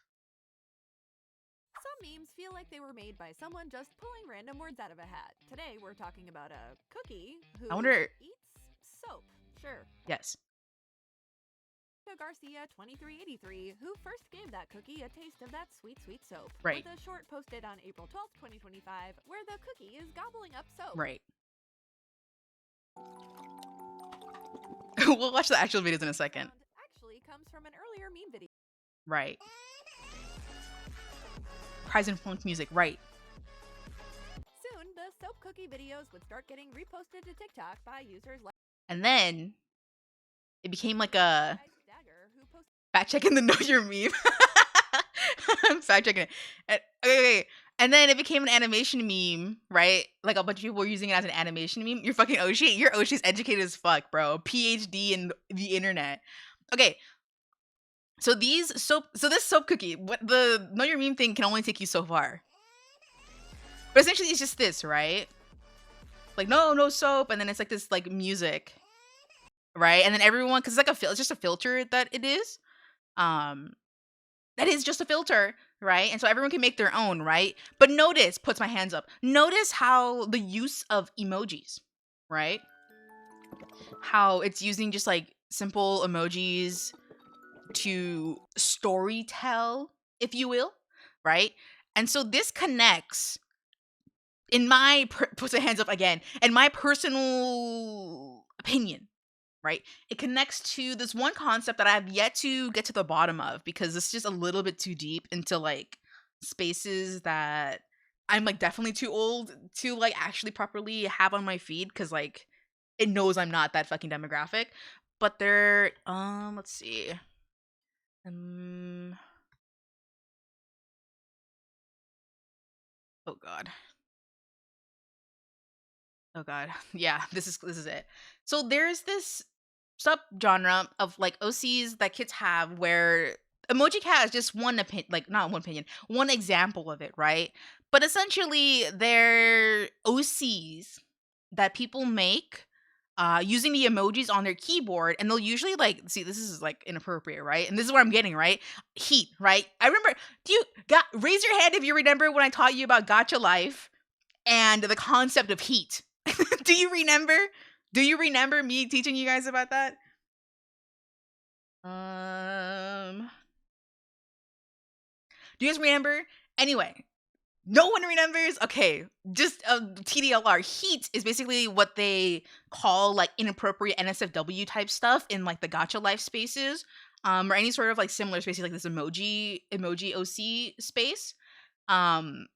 Some memes feel like they were made by someone just pulling random words out of a hat. Today we're talking about a cookie who eats soap. Sure. Yes. Garcia 2383, who first gave that cookie a taste of that sweet, sweet soap. Right. With a short posted on April 12th, 2025, where the cookie is gobbling up soap. Right. We'll watch the actual videos in a second. Actually comes from an earlier meme video. Right. Prize influence music. Right. Soon, the soap cookie videos would start getting reposted to TikTok by users like. And then it became like a fact checking the know your meme. I'm fact checking it. Okay. And then it became an animation meme, right? Like a bunch of people were using it as an animation meme. You're fucking Oshi. Your Oshi's educated as fuck, bro. PhD in the internet. Okay. So this soap cookie, what the know your meme thing can only take you so far. But essentially it's just this, right? Like no soap, and then it's like this like music. Right? And then everyone, because it's like it's just a filter that it is. That is just a filter, right? And so everyone can make their own, right? But notice, puts my hands up. Notice how the use of emojis, right? How it's using just like simple emojis to story tell, if you will, right? And so this connects, in my puts my hands up again, in my personal opinion, right? It connects to this one concept that I have yet to get to the bottom of, because it's just a little bit too deep into like spaces that I'm like definitely too old to like actually properly have on my feed because like it knows I'm not that fucking demographic. But they're let's see. Oh god. Oh god. Yeah, this is it. So there's this subgenre of like OCs that kids have where Emoji Cat is just one opinion, like not one opinion, one example of it, right? But essentially they're OCs that people make using the emojis on their keyboard, and they'll usually like see this is like inappropriate, right? And this is what I'm getting, right? Heat, right? I remember. Do you got raise your hand if you remember when I taught you about Gotcha Life and the concept of heat? Do you remember? Do you remember me teaching you guys about that? Do you guys remember? Anyway, no one remembers. Okay, just TDLR. Heat is basically what they call like inappropriate NSFW type stuff in like the Gotcha Life spaces, or any sort of like similar spaces like this emoji OC space. And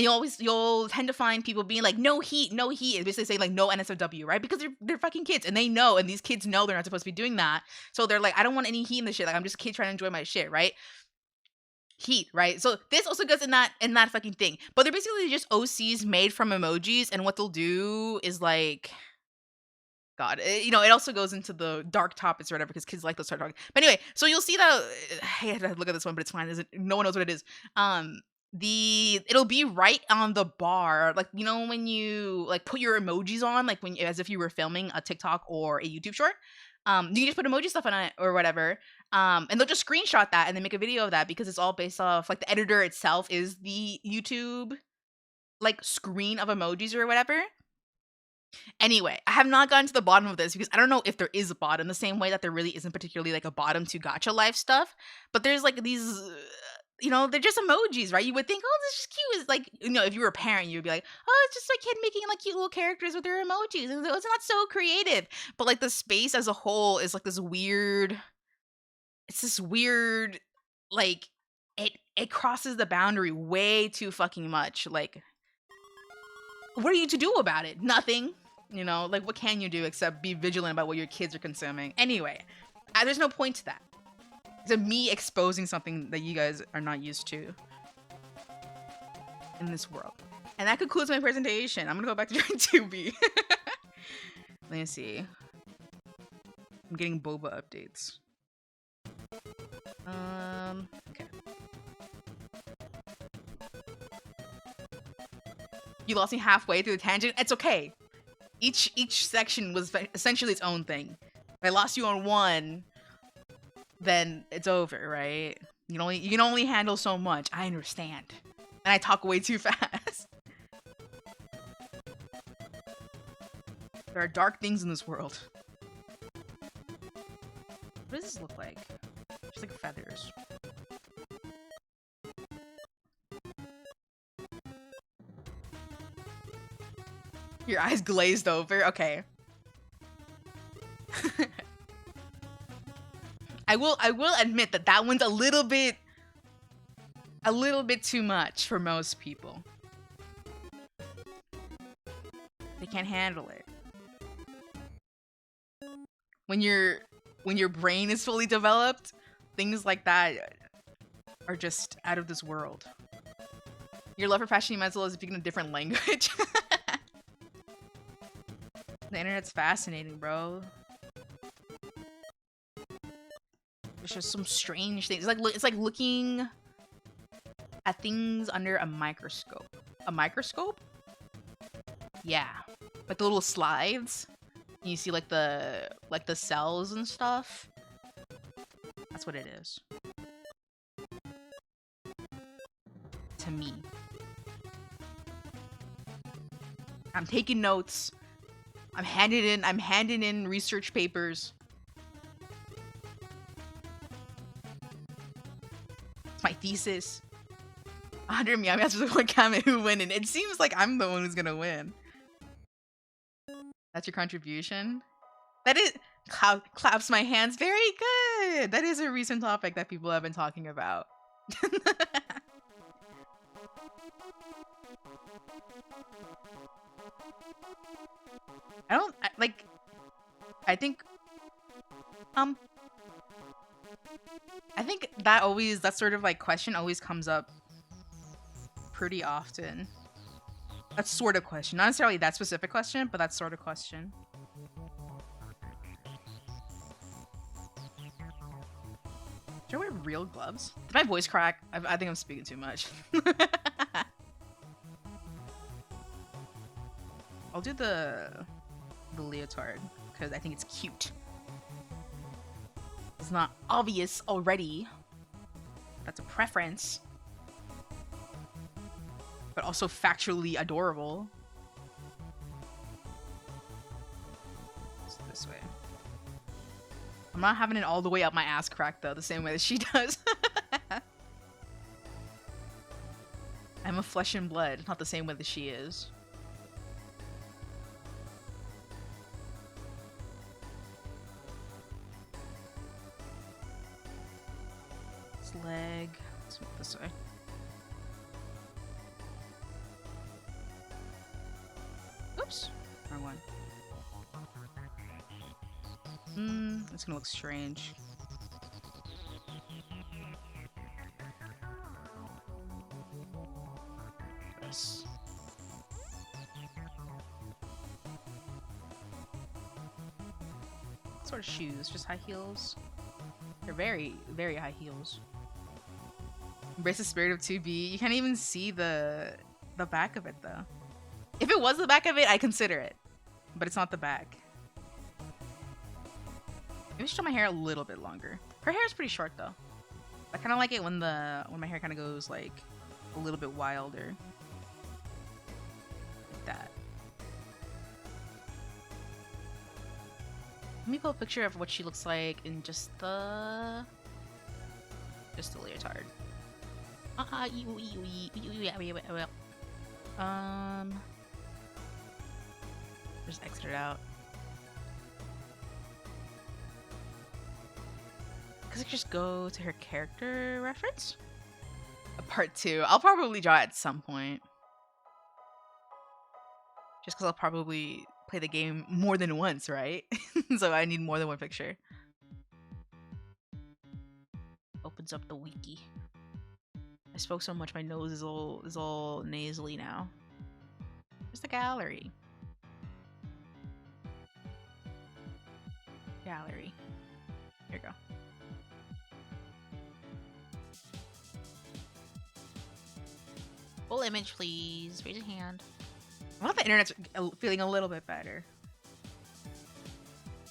you'll tend to find people being like, no heat, no heat, and basically saying like no NSFW, right? Because they're fucking kids and they know, and these kids know they're not supposed to be doing that. So they're like, I don't want any heat in this shit. Like I'm just a kid trying to enjoy my shit, right? Heat, right? So this also goes in that fucking thing. But they're basically just OCs made from emojis, and what they'll do is like God, it also goes into the dark topics or whatever because kids like those dark topics. But anyway, so you'll see that. I had to look at this one, but it's fine. No one knows what it is. It'll be right on the bar, like when you like put your emojis on, like when as if you were filming a TikTok or a YouTube short. You can just put emoji stuff on it or whatever. And they'll just screenshot that and then make a video of that because it's all based off like the editor itself is the YouTube like screen of emojis or whatever. Anyway, I have not gotten to the bottom of this because I don't know if there is a bottom, the same way that there really isn't particularly like a bottom to Gotcha Life stuff. But there's like these, they're just emojis, right? You would think, oh, this is cute. It's like, if you were a parent, you would be like, oh, it's just a kid making like cute little characters with their emojis. And it's not so creative. But like the space as a whole is like this weird, like, it crosses the boundary way too fucking much. Like, what are you to do about it? Nothing. Like what can you do except be vigilant about what your kids are consuming? Anyway, there's no point to that. To me exposing something that you guys are not used to in this world. And that concludes my presentation. I'm gonna go back to drawing 2B. Let me see. I'm getting boba updates. Okay. You lost me halfway through the tangent. It's okay. Each section was essentially its own thing. If I lost you on one, then it's over, right? You can only handle so much. I understand. And I talk way too fast. There are dark things in this world. What does this look like? Just like feathers. Your eyes glazed over. Okay. I will admit that one's a little bit too much for most people. They can't handle it. When your brain is fully developed, things like that are just out of this world. Your love for fashion, you might as well speak in a different language. The internet's fascinating, bro. There's just some strange things. It's like looking at things under a microscope. A microscope? Yeah. Like the little slides. And you see like the cells and stuff. That's what it is. To me. I'm taking notes. I'm handing in research papers. It's my thesis. 100 Meow Meows was one comment who win, and it seems like I'm the one who's gonna win. That's your contribution? That is claps my hands. Very good. That is a recent topic that people have been talking about. I think um I think that sort of like question always comes up pretty often. That sort of question. Not necessarily that specific question, but that sort of question. Should I wear real gloves? Did my voice crack? I think I'm speaking too much. I'll do the leotard because I think it's cute. It's not obvious already. That's a preference. But also factually adorable. It's this way. I'm not having it all the way up my ass crack though, the same way that she does. I'm a flesh and blood, not the same way that she is. This leg. Let's move this way. Oops. Wrong one. It's gonna look strange. This. What sort of shoes? Just high heels? They're very, very high heels. Embrace the spirit of 2B. You can't even see the back of it though. If it was the back of it, I consider it. But it's not the back. Maybe I should show my hair a little bit longer. Her hair is pretty short though. I kind of like it when my hair kind of goes like a little bit wilder. Like that. Let me pull a picture of what she looks like in just the leotard. Just exit it out. Because I could just go to her character reference. A part 2. I'll probably draw it at some point. Just because I'll probably play the game more than once, right? So I need more than one picture. Opens up the wiki. I spoke so much, my nose is all nasally now. Where's the gallery? Gallery. Here you go. Full image, please. Raise your hand. I love the internet's feeling a little bit better.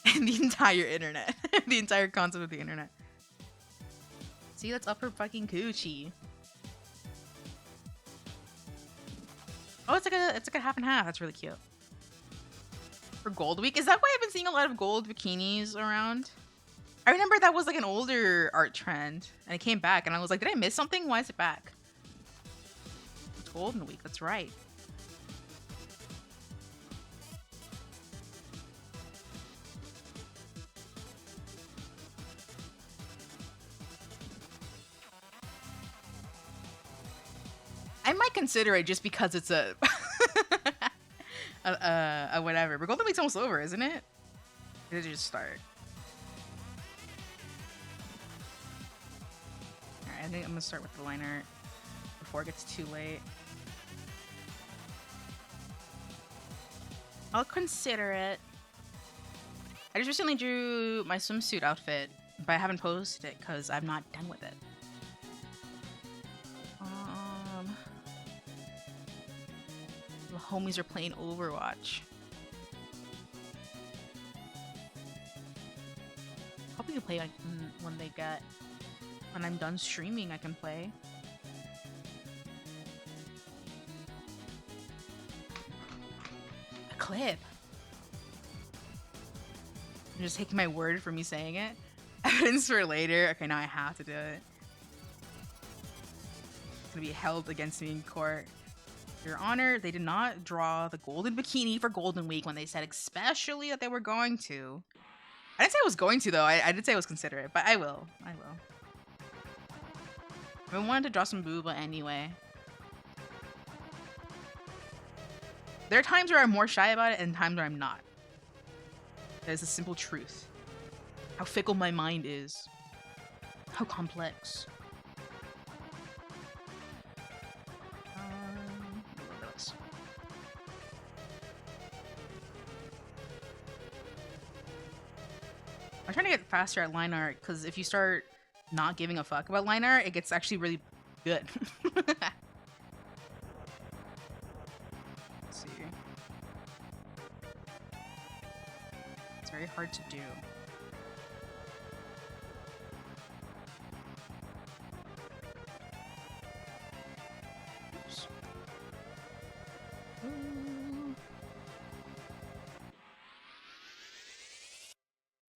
And the entire internet. The entire concept of the internet. See, that's up her fucking coochie. Oh, it's like a half and half. That's really cute. For Gold Week, is that why I've been seeing a lot of gold bikinis around? I remember that was like an older art trend, and it came back, and I was like, did I miss something? Why is it back? It's Golden Week. That's right. I might consider it just because it's a whatever. But Golden Week's almost over, isn't it? Or did it just start? Alright, I think I'm gonna start with the line art before it gets too late. I'll consider it. I just recently drew my swimsuit outfit, but I haven't posted it because I'm not done with it. The homies are playing Overwatch. Probably can play like when I'm done streaming. I can play. A clip. You're just taking my word for me saying it. Evidence for later. Okay, now I have to do it. It's gonna be held against me in court. Your Honor, they did not draw the golden bikini for Golden Week when they said especially that they were going to. I didn't say I was going to, though. I did say I was considerate, but I will. I will. I wanted to draw some booba anyway. There are times where I'm more shy about it and times where I'm not. That is a simple truth. How fickle my mind is. How complex. I'm trying to get faster at line art because if you start not giving a fuck about line art, it gets actually really good. Let's see. It's very hard to do. Oops.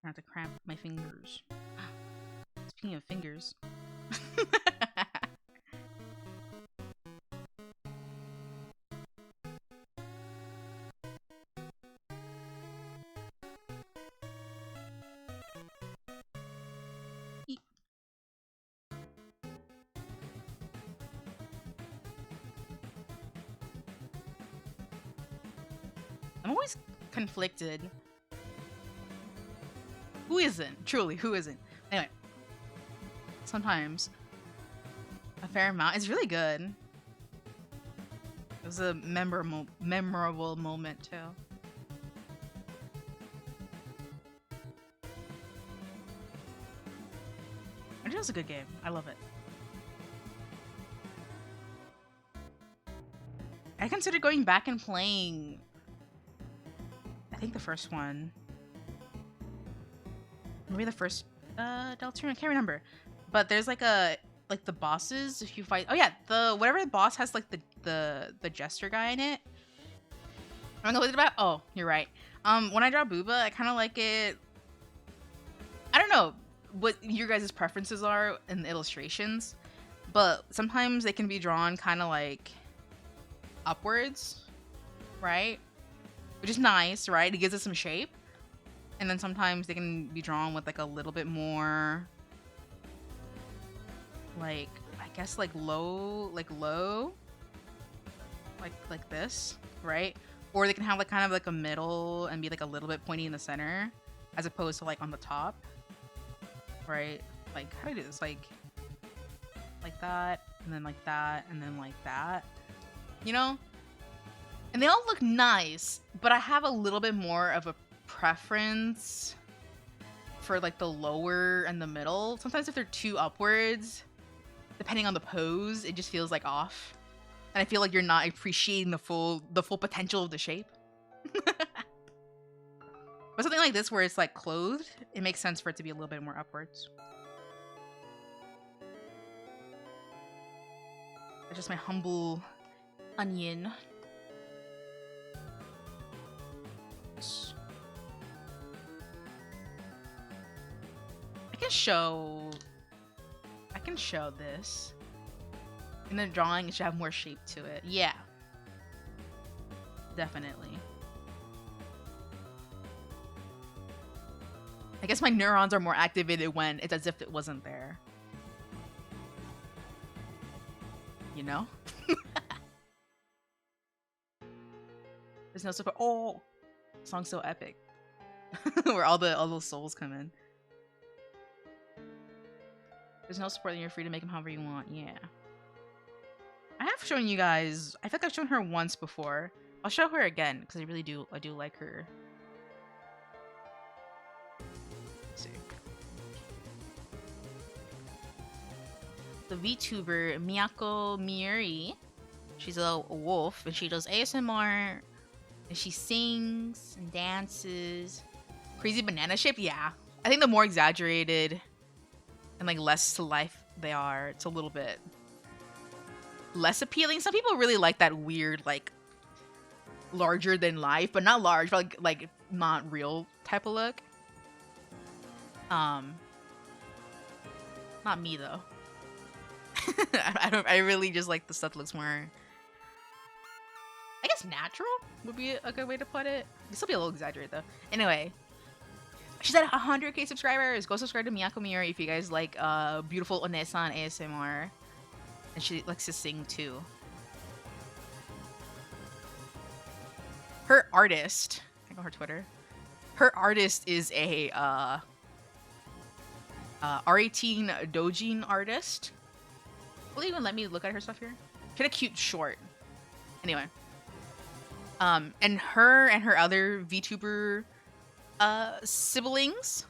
I have to cramp my fingers. Speaking of fingers. I'm always conflicted. Who isn't? Truly, who isn't? Anyway. Sometimes. A fair amount. It's really good. It was a memorable moment, too. It was a good game. I love it. I considered going back and playing... I think the first one. Maybe the first Deltarune? I can't remember. But there's like a... Like the bosses, if you fight... Oh yeah, whatever the boss has like the jester guy in it. I'm gonna look about... Oh, you're right. When I draw Booba, I kind of like it... I don't know what your guys' preferences are in the illustrations. But sometimes they can be drawn kind of like... upwards. Right? Which is nice, right? It gives it some shape. And then sometimes they can be drawn with like a little bit more, like, I guess like low, like this, right? Or they can have like kind of like a middle and be like a little bit pointy in the center, as opposed to like on the top, right? Like, how do I do this? Like that, and then like that, and then like that, you know? And they all look nice, but I have a little bit more of a preference for like the lower and the middle. Sometimes if they're too upwards, depending on the pose, it just feels like off. And I feel like you're not appreciating the full potential of the shape. But something like this where it's like clothed, it makes sense for it to be a little bit more upwards. That's just my humble onion. I can show this. In the drawing, it should have more shape to it. Yeah. Definitely. I guess my neurons are more activated when it's as if it wasn't there. You know? There's no support. Oh! Song's so epic. Where all those souls come in. There's no support and you're free to make them however you want. Yeah. I have shown you guys... I think I've shown her once before. I'll show her again, because I do like her. Let's see. The VTuber Miyako Miuri. She's a wolf, and she does ASMR, and she sings and dances. Crazy banana shape? Yeah. I think the more exaggerated and like less to life they are, it's a little bit less appealing. Some people really like that weird, like, larger than life, but not large, but like not real type of look. Not me though. I really just like the stuff that looks more, I guess, natural would be a good way to put it. It'd still be a little exaggerated though. Anyway, she's at 100k subscribers. Go subscribe to Miyako Miuri if you guys like beautiful Onesan ASMR. And she likes to sing too. her artist, I go her Twitter. Her artist is a R18 Dojin artist. Will you even let me look at her stuff here? She had a cute short. Anyway. And her other VTuber siblings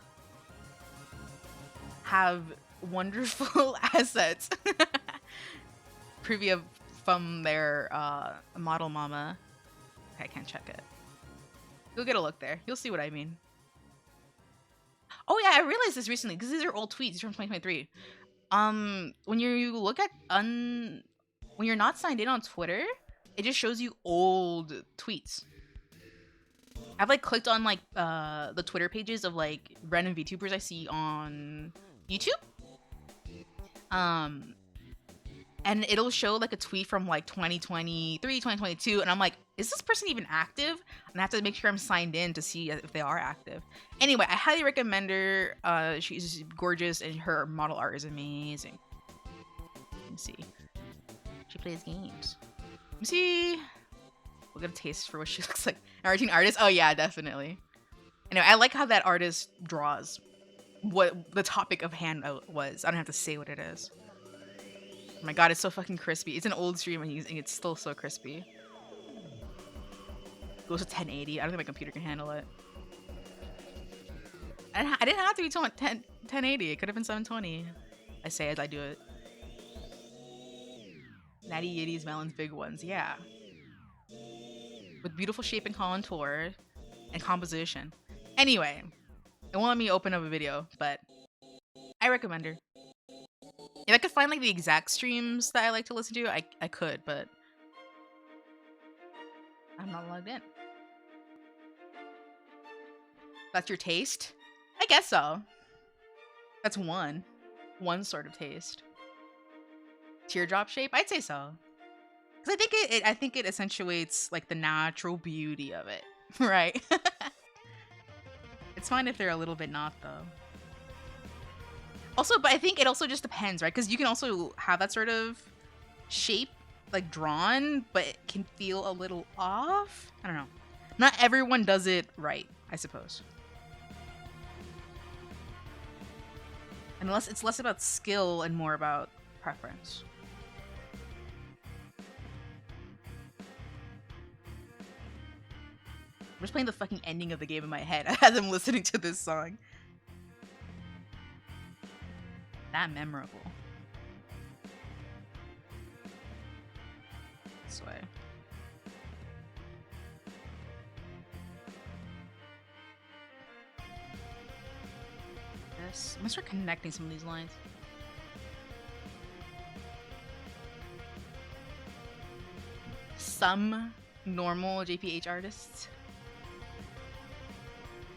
have wonderful assets. Preview from their model mama. Okay, I can't check it. You'll get a look there. You'll see what I mean. Oh yeah, I realized this recently because these are old tweets. These are from 2023. When you look at when you're not signed in on Twitter, it just shows you old tweets. I've like clicked on like the Twitter pages of like random VTubers I see on YouTube. And it'll show like a tweet from like 2023, 2022, and I'm like, is this person even active? And I have to make sure I'm signed in to see if they are active. Anyway, I highly recommend her. She's gorgeous and her model art is amazing. Let me see. She plays games. Let me see. We'll get a taste for what she looks like. An R18 artist? Oh yeah, definitely. Anyway, I like how that artist draws. What the topic of handout was. I don't have to say what it is. Oh my god, it's so fucking crispy. It's an old stream and it's still so crispy. Goes to 1080. I don't think my computer can handle it. I didn't have to be 1080. It could have been 720. I say as I do it. Natty Yitties, Melons, Big Ones. Yeah. With beautiful shape and contour and composition. Anyway, it won't let me open up a video, but I recommend her. If I could find like the exact streams that I like to listen to, I could, but I'm not logged in. That's your taste? I guess so. That's one sort of taste. Teardrop shape? I'd say so. Because I think it accentuates like the natural beauty of it, right? It's fine if they're a little bit not though. Also, but I think it also just depends, right? Because you can also have that sort of shape like drawn, but it can feel a little off. I don't know. Not everyone does it right, I suppose. Unless it's less about skill and more about preference. I'm just playing the fucking ending of the game in my head as I'm listening to this song. That memorable. This way. This. I'm gonna start connecting some of these lines. Some normal JPH artists.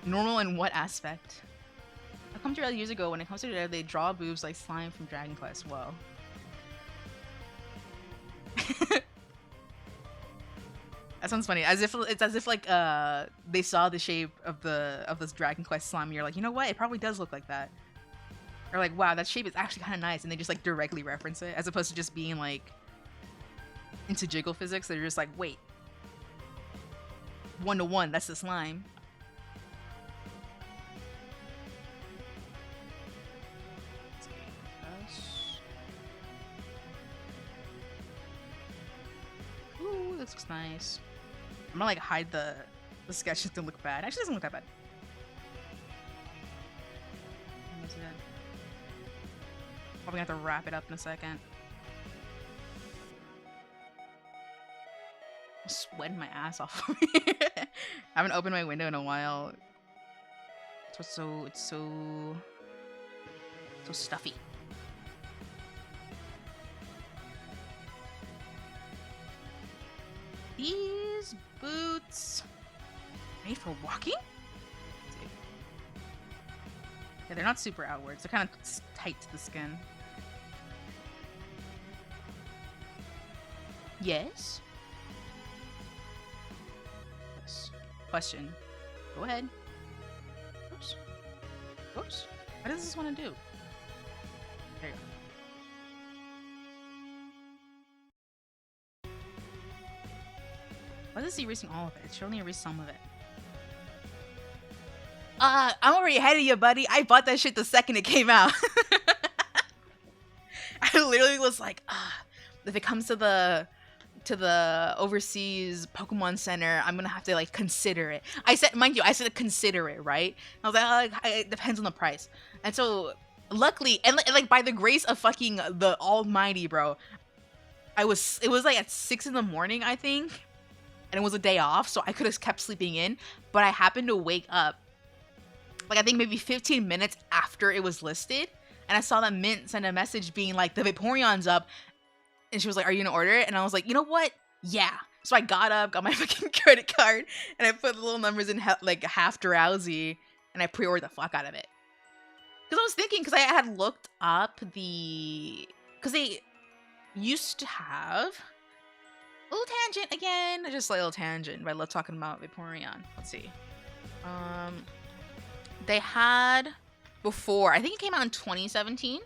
Normal in what aspect? I come to realize years ago when it comes to they draw boobs like slime from Dragon Quest. Whoa. That sounds funny. It's as if like they saw the shape of this Dragon Quest slime and you're like, you know what? It probably does look like that. Or like, wow, that shape is actually kind of nice, and they just like directly reference it as opposed to just being like into jiggle physics. They're just like, wait, 1-to-1, that's the slime. Ooh, this looks nice. I'm gonna like hide the sketch just to look bad. Actually, it doesn't look that bad. Probably gonna have to wrap it up in a second. I'm sweating my ass off. I haven't opened my window in a while. So it's so stuffy. These boots made for walking? Yeah, they're not super outwards. They're kind of tight to the skin. Yes? Yes. Question. Go ahead. Oops. Oops. What does this want to do? There you go. Why does it erasing all of it? It should only erase some of it. I'm already ahead of you, buddy. I bought that shit the second it came out. I literally was like, if it comes to the overseas Pokemon Center, I'm gonna have to like consider it. I said, mind you, I said consider it, right? I was like, it depends on the price. And so, luckily, and like by the grace of fucking the Almighty, bro, it was like at 6 in the morning, I think, and it was a day off, so I could have kept sleeping in, but I happened to wake up, like I think maybe 15 minutes after it was listed, and I saw that Mint send a message being like, the Vaporeon's up. And she was like, are you gonna order it? And I was like, you know what? Yeah. So I got up, got my fucking credit card, and I put the little numbers in like half drowsy, and I pre-ordered the fuck out of it. Because I was thinking, because I had looked up because they used to have a little tangent again, just like a little tangent, but I love talking about Vaporeon. Let's see. They had before, I think it came out in 2017.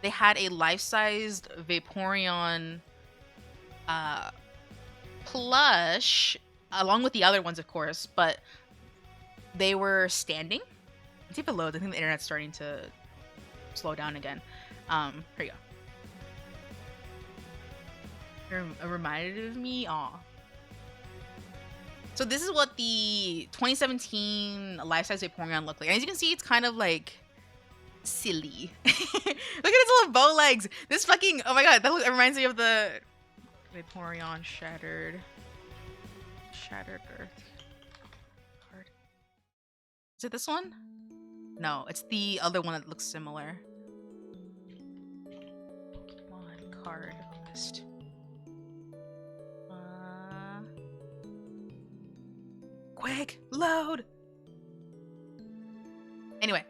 They had a life-sized Vaporeon plush, along with the other ones, of course, but they were standing. Let's see if it loads. I think the internet's starting to slow down again. Here you go. It reminded of me. Aw. So this is what the 2017 life-size Vaporeon looked like. And as you can see, it's kind of like silly. Look at its little bow legs. This fucking, oh my god, that reminds me of the Vaporeon Shattered Earth card. Is it this one? No, it's the other one that looks similar. Pokemon card list. Quick, load. Anyway,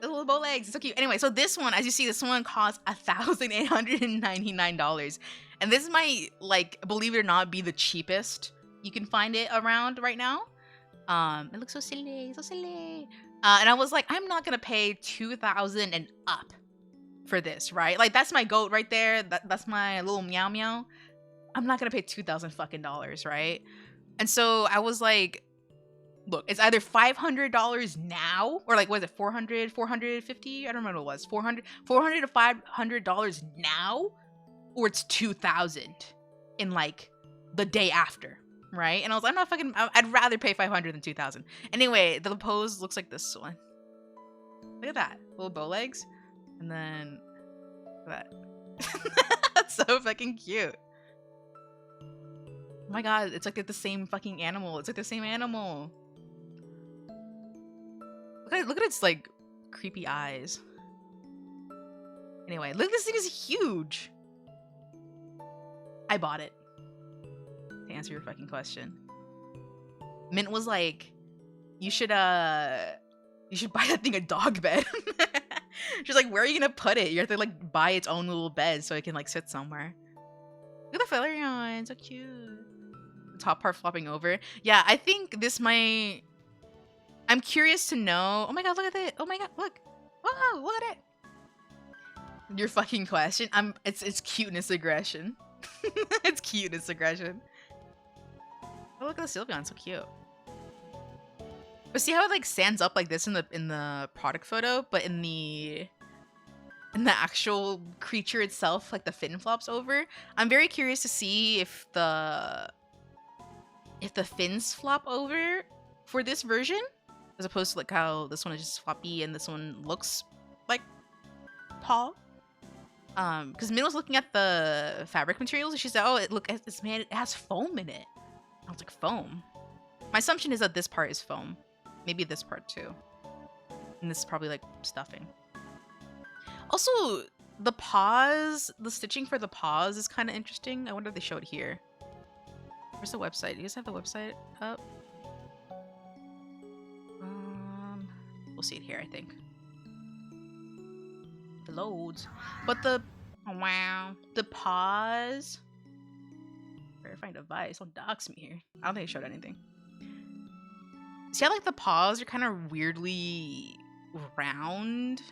the little bow legs, it's so cute. Anyway, so this one, as you see, this one costs $1,899, and this might, like, believe it or not, be the cheapest you can find it around right now. It looks so silly, so silly. And I was like, I'm not gonna pay $2,000 and up for this, right? Like, that's my goat right there. That's my little meow meow. I'm not gonna pay $2,000 fucking dollars, right? And so I was like, look, it's either $500 now, or like, what is it, $400, $450? I don't remember what it was. $400 to $500 now, or it's $2,000 in like the day after, right? And I was like, I'm not fucking, I'd rather pay $500 than $2,000. Anyway, the pose looks like this one. Look at that, little bow legs, and then that. That's so fucking cute. Oh my god, it's like the same fucking animal. It's like the same animal. Look at its like creepy eyes. Anyway, look, this thing is huge. I bought it. To answer your fucking question. Mint was like, you should buy that thing a dog bed. She's like, where are you gonna put it? You have to like buy its own little bed so it can like sit somewhere. Look at the Flareon, so cute. The top part flopping over. Yeah, I think this might. I'm curious to know. Oh my god, look at it. Oh my god, look. Whoa, look at it. Your fucking question. It's cuteness aggression. It's cuteness aggression. Oh, look at the Sylveon, so cute. But see how it like stands up like this in the product photo, but in the actual creature itself, like the fin flops over. I'm very curious to see if the fins flop over for this version, as opposed to like how this one is just floppy and this one looks like tall. Because Min was looking at the fabric materials and she said, "Oh, it's made. It has foam in it." I was like, "Foam." My assumption is that this part is foam, maybe this part too, and this is probably like stuffing. Also, the paws, the stitching for the paws is kind of interesting. I wonder if they show it here. Where's the website? Do you guys have the website up? We'll see it here, I think. It loads. But the paws. Verifying device. Don't dox me here. I don't think it showed anything. See how like the paws are kind of weirdly round?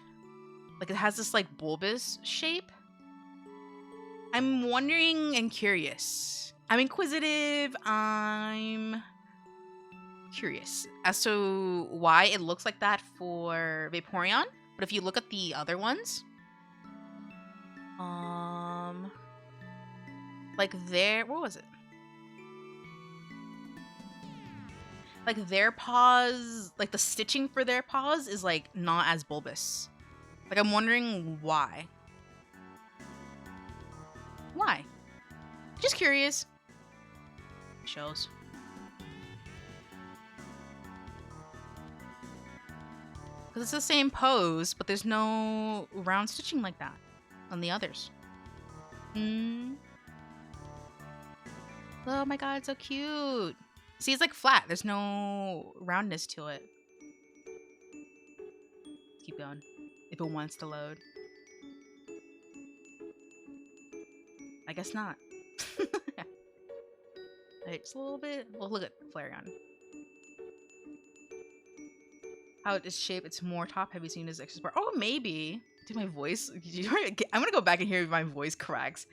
Like it has this like bulbous shape. I'm wondering and curious I'm inquisitive. I'm curious as to why it looks like that for Vaporeon. But if you look at the other ones, like what was it? Like their paws, like the stitching for their paws is like not as bulbous. Like I'm wondering why. Why? Just curious. Shows. Because it's the same pose, but there's no round stitching like that on the others. Oh my god, it's so cute. See, it's like flat. There's no roundness to it. Keep going. If it wants to load. I guess not. Right, just a little bit. Well, look at Flareon. How it is shaped, it's more top heavy seen as extra part. Oh, maybe. Dude, my voice. I'm gonna go back and hear if my voice cracks.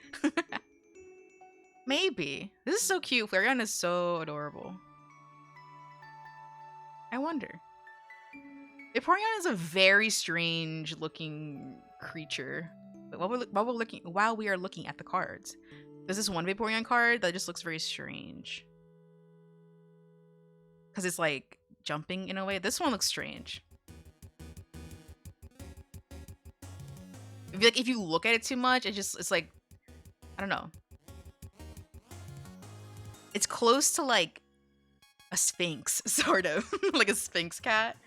Maybe. This is so cute. Flareon is so adorable. I wonder. Vaporeon is a very strange looking creature. But while we are looking at the cards, there's this one Vaporeon card that just looks very strange. Because it's like jumping in a way. This one looks strange. If you look at it too much, it's like, I don't know. It's close to like a sphinx, sort of. Like a sphinx cat.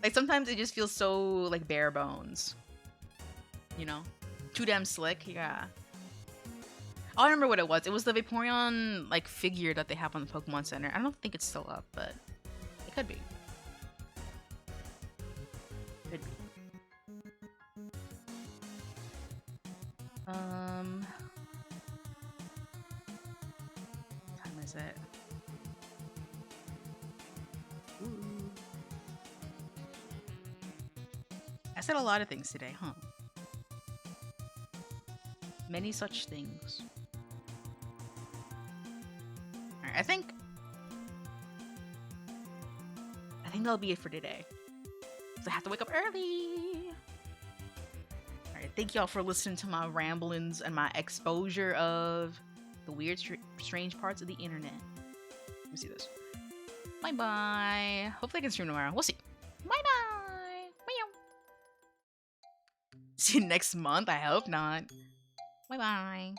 Like sometimes it just feels so like bare bones. You know? Too damn slick, yeah. Oh, I remember what it was. It was the Vaporeon like figure that they have on the Pokemon Center. I don't think it's still up, but it could be. Could be. What time is it? Ooh. I said a lot of things today, huh? Many such things. Alright, I think that'll be it for today. So I have to wake up early. Alright, thank y'all for listening to my ramblings and my exposure of the weird, strange parts of the internet. Let me see this. Bye bye. Hopefully I can stream tomorrow. We'll see. Bye bye. Meow. See you next month. I hope not. Bye bye.